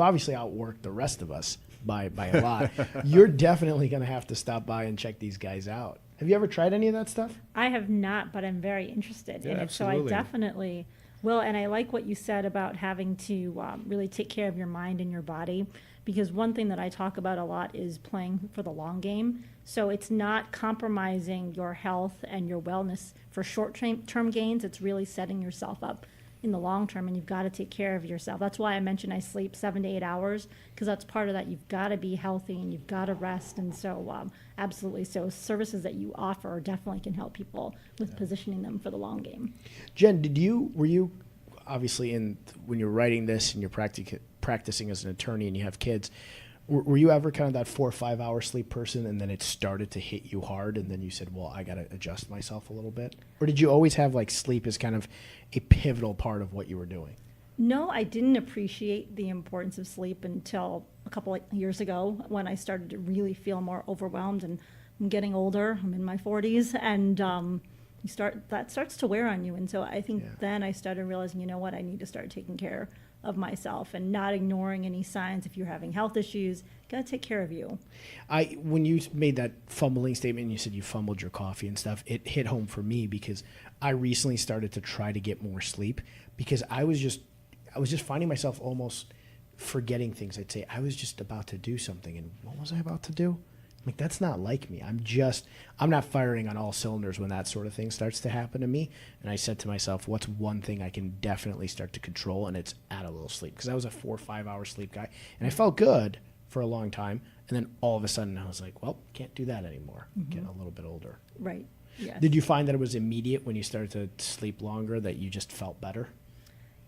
obviously outwork the rest of us by a lot. You're definitely going to have to stop by and check these guys out. Have you ever tried any of that stuff?
I have not, but I'm very interested in
Yeah,
it. So I
absolutely.
definitely will. And I like what you said about having to really take care of your mind and your body, because one thing that I talk about a lot is playing for the long game. So it's not compromising your health and your wellness for short-term gains. It's really setting yourself up in the long term, and you've got to take care of yourself. That's why I mentioned I sleep 7 to 8 hours, because that's part of that. You've got to be healthy and you've got to rest. And so absolutely. So services that you offer definitely can help people with positioning them for the long game.
Jen, were you obviously when you're writing this and you're practicing as an attorney and you have kids, were you ever kind of that 4 or 5 hour sleep person, and then it started to hit you hard, and then you said, well, I got to adjust myself a little bit? Or did you always have like sleep as kind of a pivotal part of what you were doing?
No, I didn't appreciate the importance of sleep until a couple of years ago, when I started to really feel more overwhelmed. And I'm getting older. I'm in my 40s, and that starts to wear on you. And so I think then I started realizing, you know what, I need to start taking care of myself and not ignoring any signs. If you're having health issues, got to take care of you.
When you made that fumbling statement and you said you fumbled your coffee and stuff, it hit home for me, because I recently started to try to get more sleep, because I was just finding myself almost forgetting things. I'd say I was just about to do something, and what was I about to do? Like, that's not like me. I'm not firing on all cylinders when that sort of thing starts to happen to me. And I said to myself, what's one thing I can definitely start to control? And it's add a little sleep, because I was a 4 or 5 hour sleep guy, and I felt good for a long time. And then all of a sudden I was like, well, can't do that anymore. Getting a little bit older.
Right. Yes.
Did you find that it was immediate when you started to sleep longer, that you just felt better?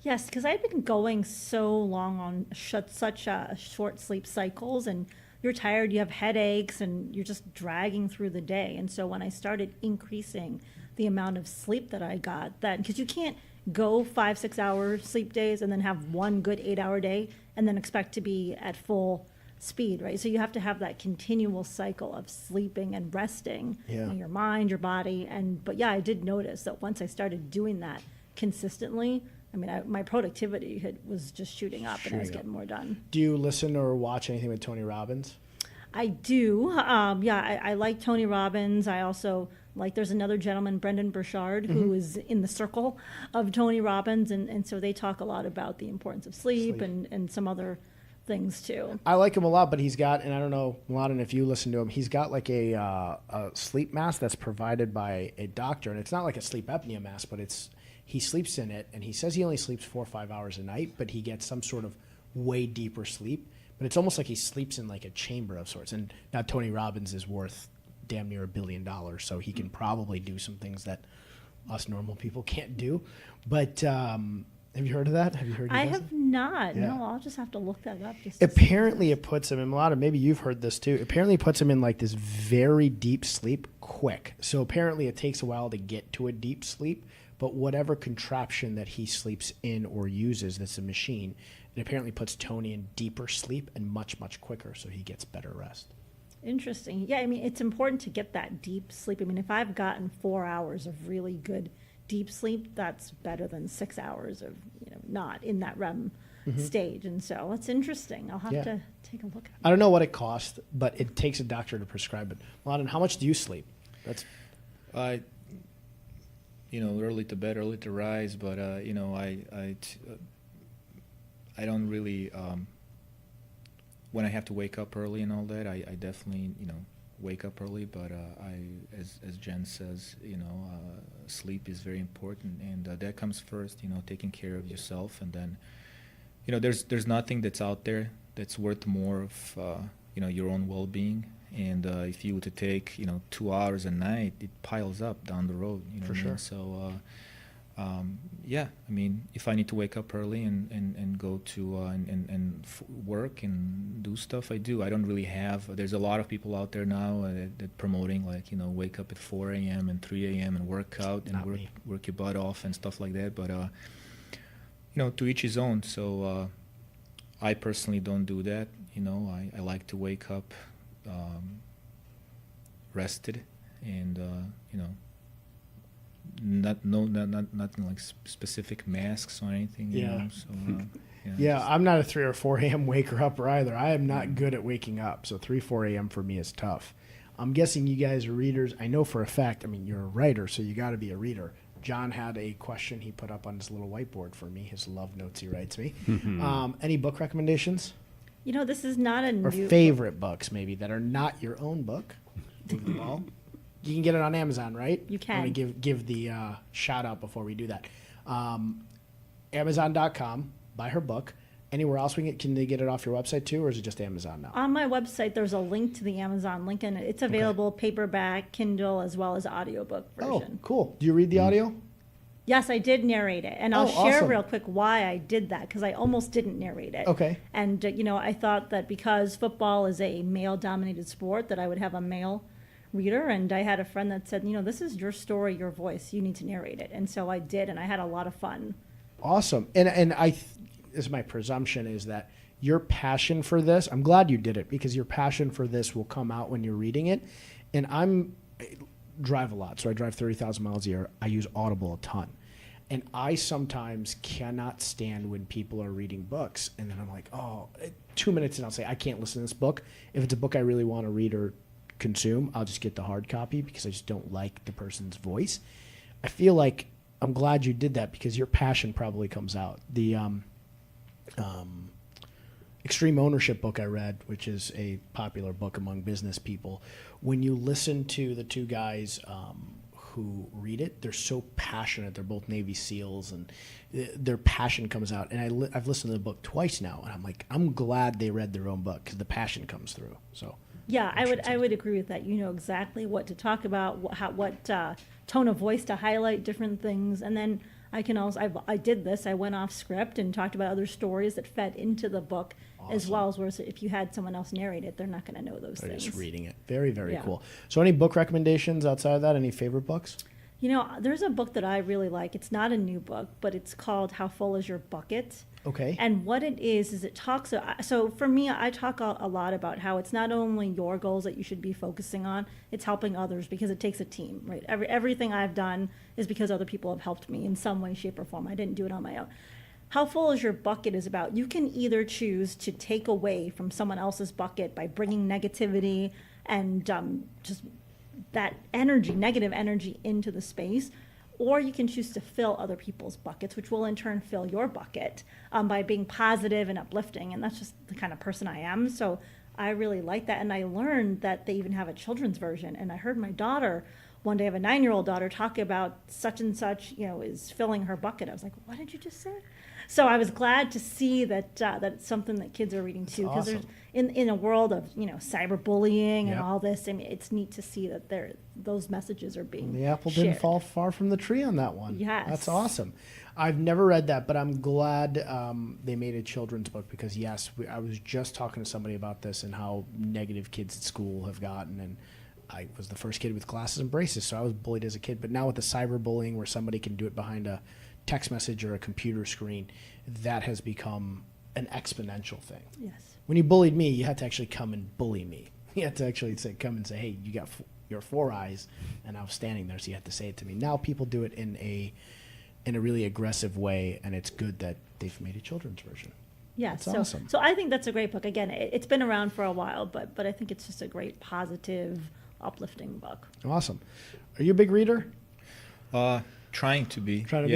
Yes, because I've been going so long on such short sleep cycles, and you're tired, you have headaches, and you're just dragging through the day. And so when I started increasing the amount of sleep that I got, because you can't go 5-6 hour sleep days and then have one good 8 hour day and then expect to be at full speed, right? So you have to have that continual cycle of sleeping and resting, your mind, your body. But yeah, I did notice that once I started doing that consistently, I mean, my productivity was just shooting up, and I was getting more done.
Do you listen or watch anything with Tony Robbins?
I do. I like Tony Robbins. I also there's another gentleman, Brendan Burchard, who is in the circle of Tony Robbins. And so they talk a lot about the importance of sleep. And some other things too.
I like him a lot, but he's got, and I don't know, Mladen, if you listen to him, he's got like a sleep mask that's provided by a doctor. And it's not like a sleep apnea mask, but he sleeps in it, and he says he only sleeps 4 or 5 hours a night, but he gets some sort of way deeper sleep. But it's almost like he sleeps in like a chamber of sorts. And now Tony Robbins is worth damn near $1 billion, so he can probably do some things that us normal people can't do. But have you heard of that? Have you heard?
I have not.
Yeah.
No, I'll just have to look that up.
Apparently, it puts him in a lot of. Maybe you've heard this too. Apparently, it puts him in like this very deep sleep quick. So apparently, it takes a while to get to a deep sleep. But whatever contraption that he sleeps in or uses, that's a machine, it apparently puts Tony in deeper sleep and much, much quicker, so he gets better rest.
Interesting. Yeah, I mean, it's important to get that deep sleep. I mean, if I've gotten 4 hours of really good deep sleep, that's better than 6 hours of, not in that REM stage. And so it's interesting. I'll have to take a look at it.
I don't know what it costs, but it takes a doctor to prescribe it. Mladen, how much do you sleep? That's
early to bed, early to rise, but I don't really when I have to wake up early and all that, I definitely wake up early, but as Jen says, sleep is very important, and that comes first. Taking care of yourself, and then there's nothing that's out there that's worth more of your own well-being. And if you were to take 2 hours a night, it piles up down the road.
For sure.
So if I need to wake up early and go to work and do stuff, I do. I don't really have. There's a lot of people out there now that promoting wake up at 4 a.m. and 3 a.m. and work out and work your butt off and stuff like that. But to each his own. So I personally don't do that. I like to wake up rested and nothing like specific masks or anything.
Yeah, I'm not a 3 or 4 a.m. waker upper either. I am not good at waking up, so 3, 4 a.m. for me is tough. I'm guessing you guys are readers. I know for a fact, you're a writer, so you got to be a reader. John had a question he put up on his little whiteboard for me, his love notes he writes me. Any book recommendations?
This is not a new
Or favorite books, maybe, that are not your own book? Move the ball. You can get it on Amazon, right?
You can.
I'm going to give the shout out before we do that. Amazon.com, buy her book. Anywhere else can they get it off your website too, or is it just Amazon now?
On my website, there's a link to the Amazon link, and it's available paperback, Kindle, as well as audiobook version.
Oh, cool. Do you read the audio?
Yes, I did narrate it, and I'll share
awesome.
real quick why I did that, because I almost didn't narrate it.
Okay.
And, I thought that because football is a male-dominated sport, that I would have a male reader, and I had a friend that said, this is your story, your voice, you need to narrate it. And so I did, and I had a lot of fun.
Awesome. And this is my presumption, is that your passion for this, I'm glad you did it, because your passion for this will come out when you're reading it. And I drive a lot, so I drive 30,000 miles a year. I use Audible a ton. And I sometimes cannot stand when people are reading books, and then I'm like, 2 minutes, and I'll say, I can't listen to this book. If it's a book I really want to read or consume, I'll just get the hard copy because I just don't like the person's voice. I feel like I'm glad you did that, because your passion probably comes out. The Extreme Ownership book I read, which is a popular book among business people, when you listen to the two guys who read it, they're so passionate. They're both Navy SEALs, and their passion comes out. And I've listened to the book twice now, and I'm like, I'm glad they read their own book, because the passion comes through. So
yeah, I would agree with that. You know exactly what to talk about, what tone of voice to highlight different things, and then I can also I did this. I went off script and talked about other stories that fed into the book. Awesome. As well as whereas if you had someone else narrate it, they're not going to know those things.
Just reading it. Very, very cool. So any book recommendations outside of that? Any favorite books?
There's a book that I really like. It's not a new book, but it's called How Full Is Your Bucket?
Okay.
And what it is it talks, so for me, I talk a lot about how it's not only your goals that you should be focusing on, it's helping others, because it takes a team, right? Everything I've done is because other people have helped me in some way, shape, or form. I didn't do it on my own. How full is your bucket is about, you can either choose to take away from someone else's bucket by bringing negativity and just that energy, negative energy into the space, or you can choose to fill other people's buckets, which will in turn fill your bucket by being positive and uplifting. And that's just the kind of person I am. So I really like that. And I learned that they even have a children's version. And I heard my daughter one day, I have a 9-year-old daughter, talk about such and such, is filling her bucket. I was like, what did you just say? So I was glad to see that that it's something that kids are reading too, because there's in a world of cyberbullying and all this. I mean, it's neat to see that those messages are being
The apple
shared.
didn't fall far from the tree on that one.
Yes,
that's awesome. I've never read that, but I'm glad they made a children's book, because I was just talking to somebody about this and how negative kids at school have gotten, and I was the first kid with glasses and braces, so I was bullied as a kid. But now with the cyberbullying, where somebody can do it behind a text message or a computer screen, that has become an exponential thing.
Yes.
When you bullied me, you had to actually come and bully me. You had to actually come and say, "Hey, you got your 4 eyes," and I was standing there, so you had to say it to me. Now people do it in a really aggressive way, and it's good that they've made a children's version.
Yes,
That's awesome.
So I think that's a great book. Again, it's been around for a while, but I think it's just a great, positive, uplifting book.
Awesome. Are you a big reader?
Trying to be.
Trying to be?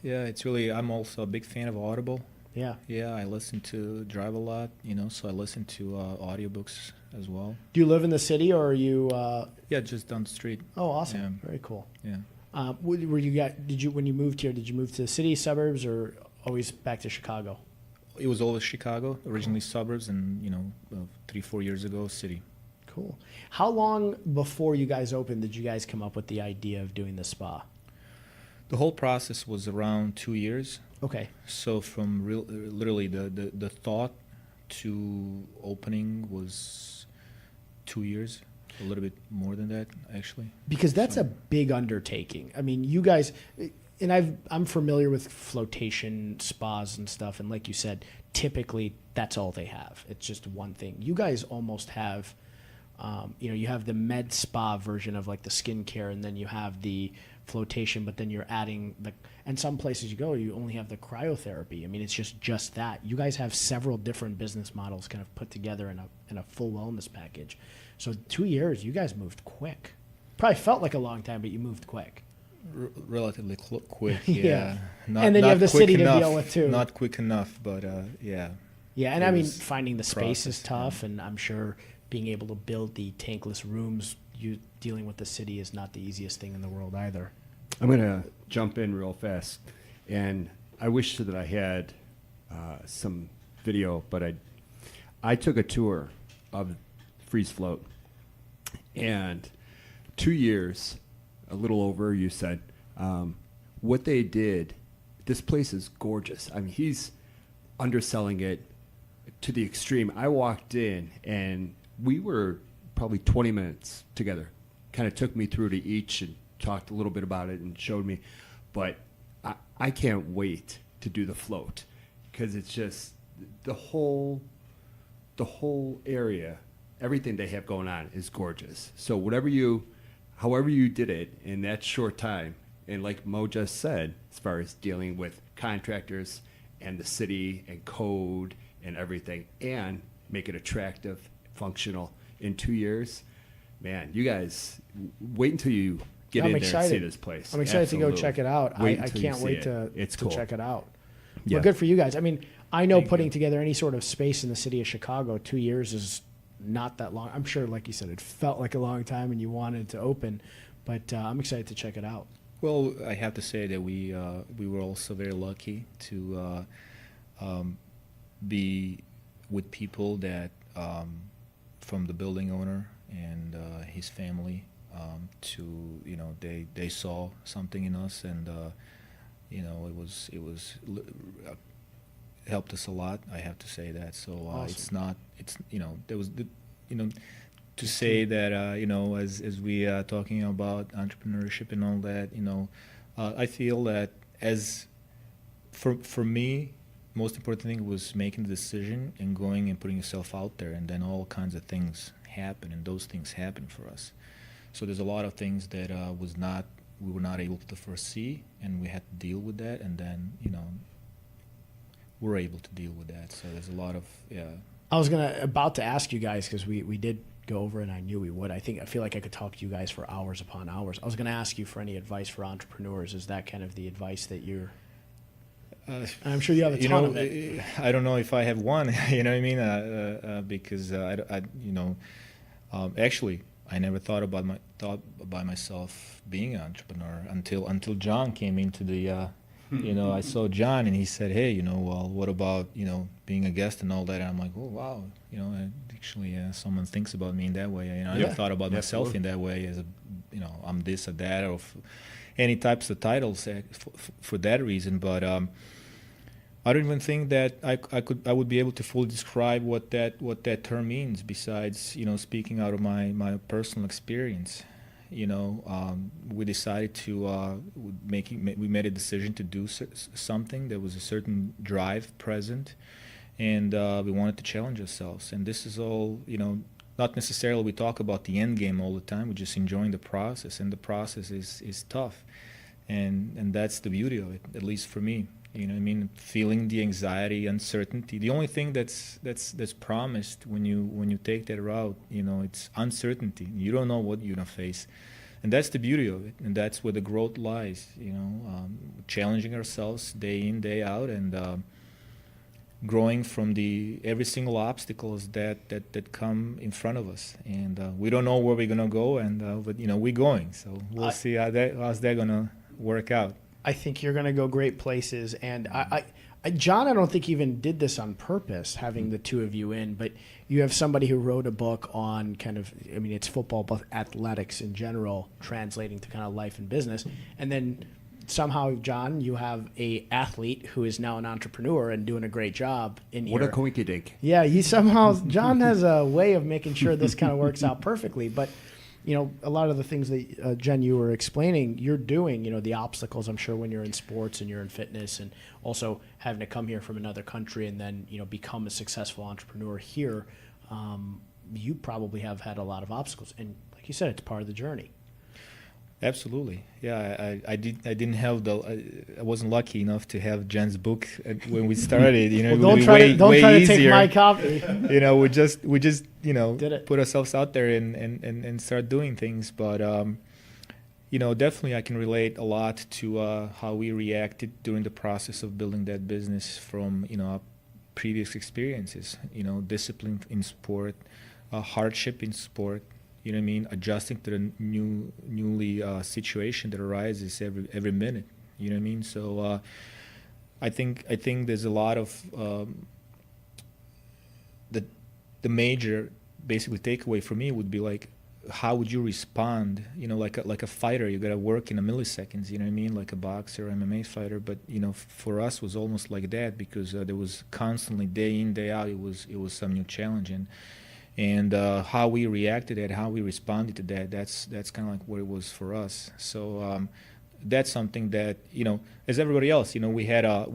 Yeah. It's really. I'm also a big fan of Audible.
Yeah.
Yeah, I listen to drive a lot, so I listen to audiobooks as well.
Do you live in the city, or are you?
Yeah, just down the street.
Oh, awesome!
Yeah.
Very cool.
Yeah.
Were you when you moved here? Did you move to the city, suburbs, or always back to Chicago?
It was always Chicago, originally suburbs, and 3-4 years ago, city.
Cool. How long before you guys opened did you guys come up with the idea of doing the spa?
The whole process was around 2 years.
Okay.
So from literally the thought to opening was 2 years, a little bit more than that actually.
Because that's a big undertaking. I mean, you guys, and I'm familiar with flotation spas and stuff, and like you said, typically that's all they have. It's just one thing. You guys almost have, you have the med spa version of like the skincare, and then you have the flotation, but then you're adding and some places you go, you only have the cryotherapy. I mean, it's just that. You guys have several different business models kind of put together in a full wellness package. So 2 years, you guys moved quick. Probably felt like a long time, but you moved quick.
Relatively quick,
Yeah.
yeah.
And then you have the city to deal with, too.
Not quick enough, but yeah.
Yeah, and
It
I mean,
was
finding the space is
process,
tough, and I'm sure being able to build the tankless rooms, dealing with the city is not the easiest thing in the world either.
I'm going to jump in real fast. And I wish that I had some video, but I took a tour of Freeze Float. And 2 years, a little over, you said, what they did, this place is gorgeous. I mean, he's underselling it to the extreme. I walked in, and we were probably 20 minutes together. Kind of took me through to each and talked a little bit about it and showed me. But I can't wait to do the float, because it's just the whole area, everything they have going on is gorgeous. So however you did it in that short time, and like Mo just said, as far as dealing with contractors and the city and code and everything, and make it attractive, functional in 2 years, man, you guys wait until you get in there and see this place.
I'm excited to go
Absolutely.
check it out.
Wait
I
until
can't
you
wait
see it. It's
to
cool.
check it out.
Yeah.
Well, good for you guys. I mean, I know
Thank
putting
you.
together any sort of space in the city of Chicago, 2 years is not that long. I'm sure, like you said, it felt like a long time and you wanted to open, but I'm excited to check it out.
Well, I have to say that we were also very lucky to be with people that from the building owner and his family they saw something in us, and it was helped us a lot. I have to say that. So
Awesome.
there was to say that as we are talking about entrepreneurship and all that, I feel that as for me, most important thing was making the decision and going and putting yourself out there, and then all kinds of things happen, and those things happen for us. So there's a lot of things that we were not able to foresee, and we had to deal with that, and then we're able to deal with that. So there's a lot of
I was about to ask you guys, because we did go over, and I knew we would. I feel like I could talk to you guys for hours upon hours. I was going to ask you for any advice for entrepreneurs. Is that kind of the advice that you're? I'm sure you have a ton of it.
I don't know if I have one. You know what I mean? Because actually, I never thought by myself being an entrepreneur until John came into the. I saw John, and he said, "Hey, well, what about being a guest and all that?" And I'm like, "Oh, wow, actually, someone thinks about me in that way." I never thought about myself in that way as I'm this or that, or any types of titles for that reason. But I don't even think that I would be able to fully describe what that term means. Besides, speaking out of my personal experience. We decided to we made a decision to do something. There was a certain drive present, and we wanted to challenge ourselves. And this is all not necessarily we talk about the end game all the time. We're just enjoying the process, and the process is tough, and that's the beauty of it, at least for me. You know what I mean? Feeling the anxiety, uncertainty. The only thing that's promised when you take that route, you know, it's uncertainty. You don't know what you're gonna face, and that's the beauty of it, and that's where the growth lies. You know, challenging ourselves day in, day out, and growing from every single obstacles that come in front of us. And we don't know where we're gonna go, and but you know, we're going. So we'll see how's that gonna work out.
I think you're going to go great places. And John, I don't think even did this on purpose, having the two of you in, but you have somebody who wrote a book on kind of, I mean, it's football, but athletics in general, translating to kind of life and business. And then somehow, John, you have a athlete who is now an entrepreneur and doing a great job in here.
What a coinkydink.
Yeah, John has a way of making sure this kind of works out perfectly. But you know, a lot of the things that, Jen, you were explaining, you're doing, you know, the obstacles, I'm sure, when you're in sports and you're in fitness, and also having to come here from another country and then, you know, become a successful entrepreneur here, you probably have had a lot of obstacles. And like you said, it's part of the journey.
Absolutely, yeah. I wasn't lucky enough to have Jen's book when we started. You know,
well, don't try to take my copy.
You know, we just you know
put
ourselves out there and start doing things. But you know, definitely I can relate a lot to how we reacted during the process of building that business from, you know, our previous experiences. You know, discipline in sport, hardship in sport. You know what I mean? Adjusting to the newly situation that arises every minute. You know what I mean? So I think there's a lot of the major basically takeaway for me would be like, how would you respond? You know, like a fighter, you got to work in a milliseconds. You know what I mean? Like a boxer, MMA fighter. But you know, for us, was almost like that because there was constantly day in, day out. It was some new challenge, and how we reacted to that, how we responded to that's kind of like what it was for us. So that's something that, you know, as everybody else, you know, we had a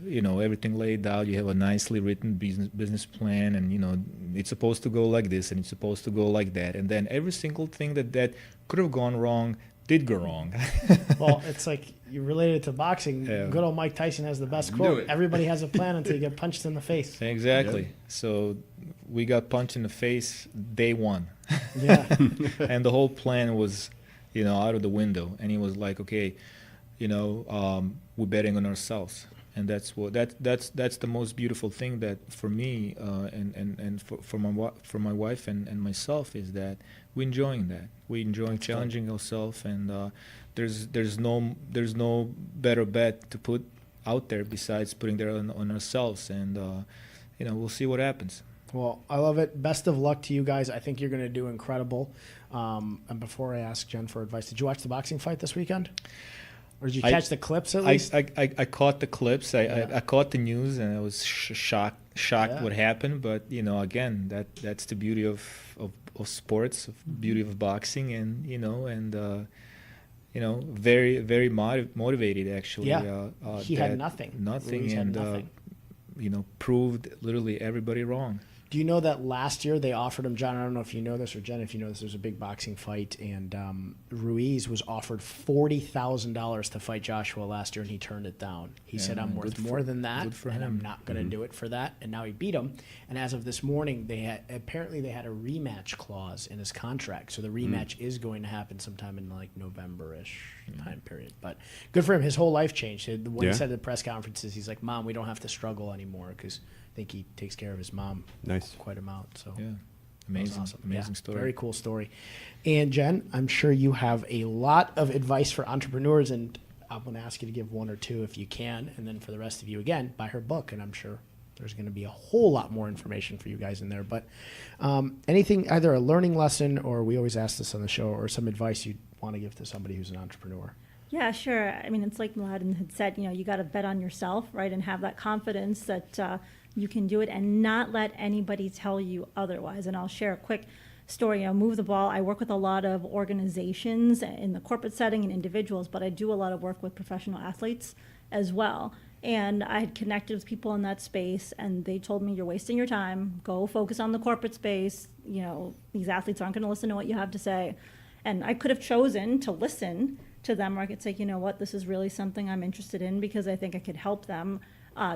you know, everything laid out. You have a nicely written business plan, and you know, it's supposed to go like this and it's supposed to go like that, and then every single thing that could have gone wrong did go wrong.
Well, it's like you related it to boxing.
Yeah.
Good old Mike Tyson has the best quote. Everybody has a plan until you get punched in the face.
Exactly.
Yeah.
So we got punched in the face day one.
Yeah.
And the whole plan was, you know, out of the window. And he was like, okay, you know, we're betting on ourselves. And that's the most beautiful thing that for me and for my wife and myself is that we're enjoying that. We're enjoying challenging ourselves, and there's no better bet to put out there besides putting that on ourselves. And you know, we'll see what happens.
Well, I love it. Best of luck to you guys. I think you're going to do incredible. And before I ask Jen for advice, did you watch the boxing fight this weekend? Or did you catch the clips at least?
I caught the clips. I caught the news, and I was shocked what happened. But you know, again, that's the beauty of sports, of beauty of boxing, and you know, you know, very very motivated actually.
Yeah, he had nothing,
and
nothing.
You know, proved literally everybody wrong.
Do you know that last year they offered him, John, I don't know if you know this, or Jen, if you know this, there's a big boxing fight, and Ruiz was offered $40,000 to fight Joshua last year, and he turned it down. He said, I'm worth more than that, and I'm not going to do it for that, and now he beat him. And as of this morning, they had a rematch clause in his contract, so the rematch is going to happen sometime in like November-ish time period. But good for him. His whole life changed. When he said at the press conferences, he's like, Mom, we don't have to struggle anymore, because I think he takes care of his mom quite a amount. So
yeah, amazing,
awesome.
Amazing story.
Very cool story. And Jen, I'm sure you have a lot of advice for entrepreneurs, and I'm going to ask you to give one or two if you can, and then for the rest of you, again, buy her book, and I'm sure there's going to be a whole lot more information for you guys in there. But anything, either a learning lesson, or we always ask this on the show, or some advice you'd want to give to somebody who's an entrepreneur?
Yeah, sure. I mean, it's like Mladen had said, you know, you got to bet on yourself, right, and have that confidence that you can do it and not let anybody tell you otherwise. And I'll share a quick story. Move the ball. I work with a lot of organizations in the corporate setting and individuals, but I do a lot of work with professional athletes as well. And I had connected with people in that space, and they told me, you're wasting your time. Go focus on the corporate space. these athletes aren't going to listen to what you have to say. And I could have chosen to listen to them, or I could say, you know what, this is really something I'm interested in because I think I could help them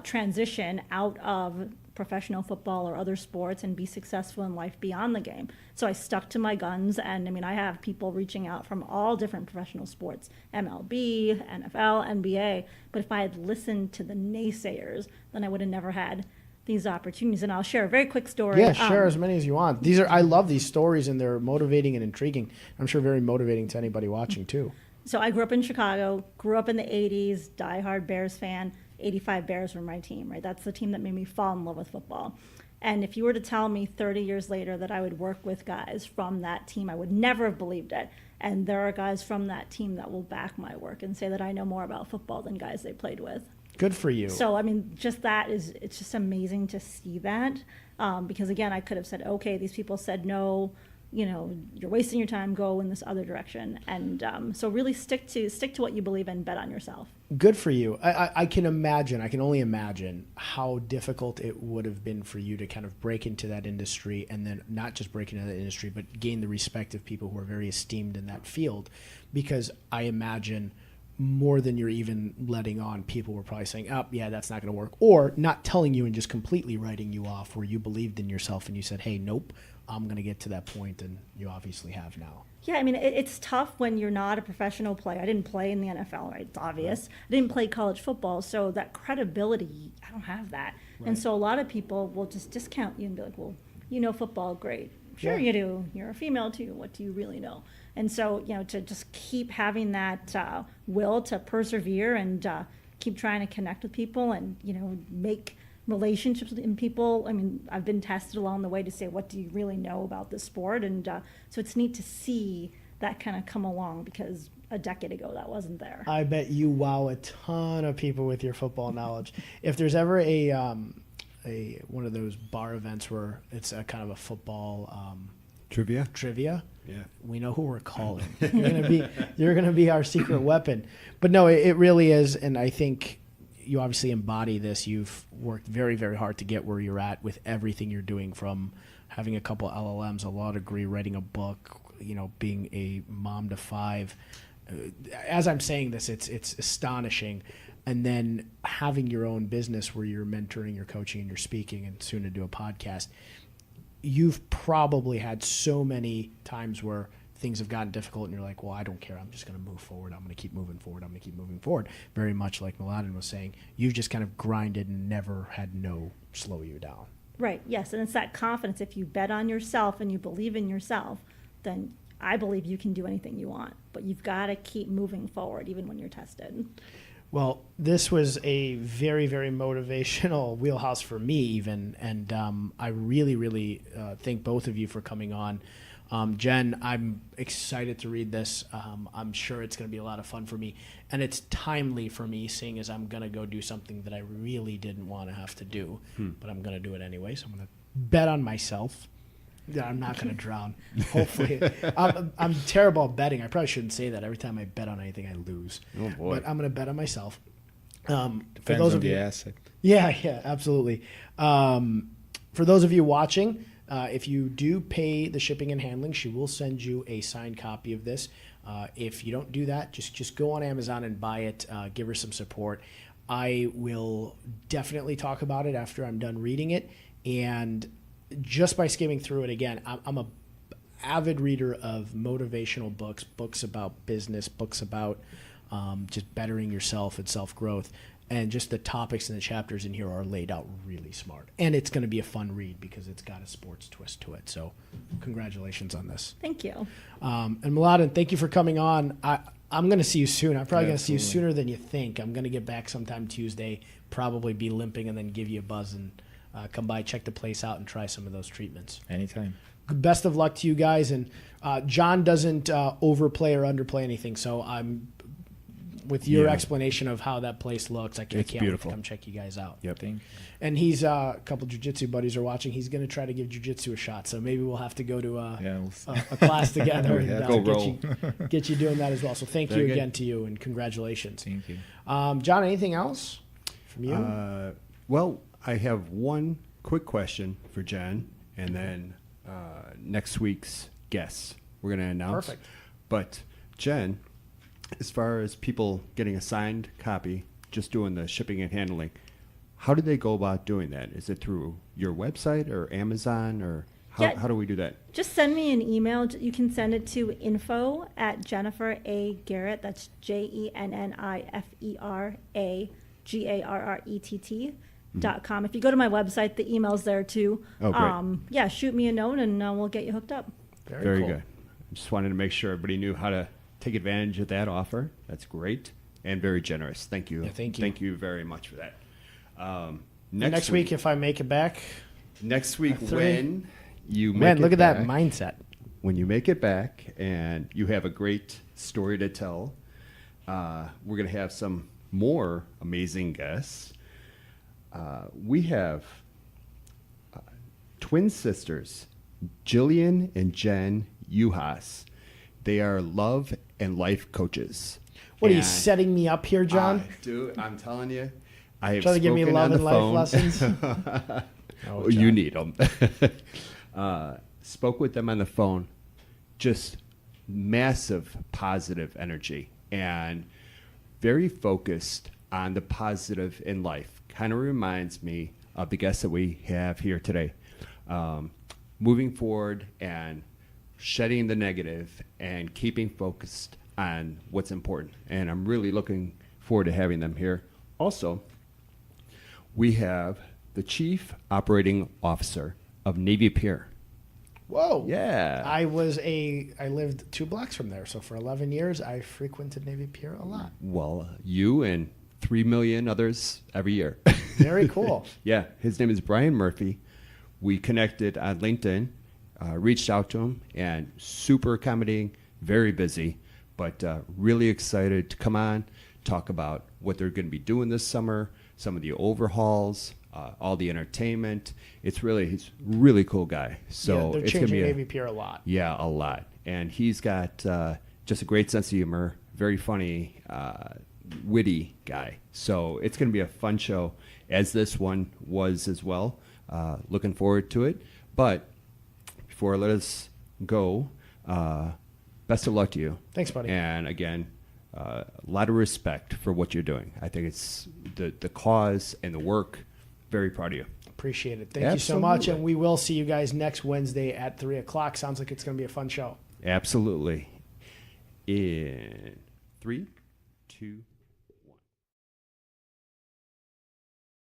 transition out of professional football or other sports and be successful in life beyond the game. So I stuck to my guns, and I mean, I have people reaching out from all different professional sports, MLB, NFL, NBA, but if I had listened to the naysayers, then I would have never had these opportunities. And I'll share a very quick story.
Yeah, share as many as you want. I love these stories, and they're motivating and intriguing. I'm sure very motivating to anybody watching too.
So I grew up in Chicago, grew up in the 80s, diehard Bears fan. 85 Bears were my team, right? That's the team that made me fall in love with football. And if you were to tell me 30 years later that I would work with guys from that team, I would never have believed it. And there are guys from that team that will back my work and say that I know more about football than guys they played with.
Good for you.
So, I mean, it's just amazing to see that. Because again, I could have said, okay, these people said no, you're wasting your time, go in this other direction. And so really stick to what you believe in, bet on yourself.
Good for you. I can only imagine how difficult it would have been for you to kind of break into that industry, and then not just break into that industry, but gain the respect of people who are very esteemed in that field. Because I imagine more than you're even letting on, people were probably saying, oh, yeah, that's not going to work. Or not telling you and just completely writing you off, where you believed in yourself and you said, hey, nope, I'm going to get to that point, and you obviously have now.
Yeah, I mean, it's tough when you're not a professional player. I didn't play in the NFL, right? It's obvious. I didn't play college football, so that credibility, I don't have that. Right. And so a lot of people will just discount you and be like, well, you know football, great. Sure, you do. You're a female too. What do you really know? And so, to just keep having that will to persevere and keep trying to connect with people and, make relationships with people. I mean, I've been tested along the way to say, what do you really know about this sport? And so it's neat to see that kind of come along, because a decade ago that wasn't there.
I bet you wow a ton of people with your football knowledge. If there's ever a one of those bar events where it's a kind of a football trivia, yeah, we know who we're calling. You're gonna be our secret weapon. But no, it really is, and I think you obviously embody this. You've worked very, very hard to get where you're at with everything you're doing, from having a couple LLMs, a law degree, writing a book, being a mom to 5. As I'm saying this, it's astonishing. And then having your own business where you're mentoring, you're coaching, and you're speaking, and soon to do a podcast. You've probably had so many times where things have gotten difficult and you're like, well, I don't care. I'm just going to move forward. I'm going to keep moving forward. Very much like Mladen was saying, you just kind of grinded and never had no slow you down.
Right. Yes. And it's that confidence. If you bet on yourself and you believe in yourself, then I believe you can do anything you want, but you've got to keep moving forward even when you're tested.
Well, this was a very, very motivational wheelhouse for me even, and I really, really thank both of you for coming on. Jen, I'm excited to read this. I'm sure it's going to be a lot of fun for me, and it's timely for me, seeing as I'm going to go do something that I really didn't want to have to do, but I'm going to do it anyway, so I'm going to bet on myself that I'm not going to drown, hopefully. I'm terrible at betting. I probably shouldn't say that. Every time I bet on anything, I lose.
Oh, boy.
But I'm going to bet on myself.
Depends
for those
on
of
the
you,
asset.
Yeah, absolutely. For those of you watching, if you do pay the shipping and handling, she will send you a signed copy of this. If you don't do that, just go on Amazon and buy it. Give her some support. I will definitely talk about it after I'm done reading it. And just by skimming through it again, I'm a avid reader of motivational books about business, books about just bettering yourself and self-growth. And just the topics and the chapters in here are laid out really smart. And it's going to be a fun read because it's got a sports twist to it. So congratulations on this.
Thank you.
And Mladen, thank you for coming on. I'm going to see you soon. I'm probably going to see you sooner than you think. I'm going to get back sometime Tuesday, probably be limping, and then give you a buzz and come by, check the place out, and try some of those treatments.
Anytime.
Best of luck to you guys. And John doesn't overplay or underplay anything, so I'm with your explanation of how that place looks, I can't wait to come check you guys out.
Yep.
And he's a couple jiu-jitsu buddies are watching. He's going to try to give jiu-jitsu a shot, so maybe we'll have to go to a class together and get you doing that as well. So thank you again to you, and congratulations.
Thank you.
John, anything else from you?
Well, I have one quick question for Jen, and then next week's guests we're going to announce.
Perfect.
But Jen, as far as people getting a signed copy, just doing the shipping and handling, how do they go about doing that? Is it through your website or Amazon, or how do we do that?
Just send me an email. You can send it to info@JenniferAGarrett. That's JenniferAGarrett.com. If you go to my website, the email's there too.
Oh, great.
Yeah, shoot me a note and we'll get you hooked up.
Very
cool.
good. I just wanted to make sure everybody knew how to take advantage of that offer. That's great and very generous. Thank you.
Yeah, thank you.
Thank you very much for that.
Next week, if I make it back.
Next week,
Three.
when you make
Man,
it
look at that
back,
mindset.
when you make it back and you have a great story to tell, we're going to have some more amazing guests. We have twin sisters, Jillian and Jen Uhas. They are love and life coaches.
What are you
And,
setting me up here, John?
dude, I'm telling you, I have
Trying to give me
spoken
love
on the
and life
phone.
lessons? Oh,
You
John.
need them. Spoke with them on the phone. Just massive positive energy and very focused on the positive in life. Kind of reminds me of the guests that we have here today. Moving forward and shedding the negative and keeping focused on what's important. And I'm really looking forward to having them here. Also, we have the Chief Operating Officer of Navy Pier.
Whoa.
Yeah.
I lived 2 blocks from there, so for 11 years, I frequented Navy Pier a lot.
Well, you and 3 million others every year.
Very cool.
Yeah, his name is Brian Murphy. We connected on LinkedIn, reached out to him, and super accommodating, very busy, but really excited to come on, talk about what they're going to be doing this summer, some of the overhauls, all the entertainment. He's a really cool guy. So
yeah, they're
it's going to
changing
be
Navy Pier a lot.
Yeah, a lot. And he's got just a great sense of humor, very funny, witty guy. So it's going to be a fun show, as this one was as well. Looking forward to it. But before I let us go, best of luck to you.
Thanks, buddy.
And again, a lot of respect for what you're doing. I think it's the cause and the work. Very proud of you.
Appreciate it. Thank you so much.
Absolutely.
And we will see you guys next Wednesday at 3 o'clock. Sounds like it's going to be a fun show.
Absolutely. In 3, 2,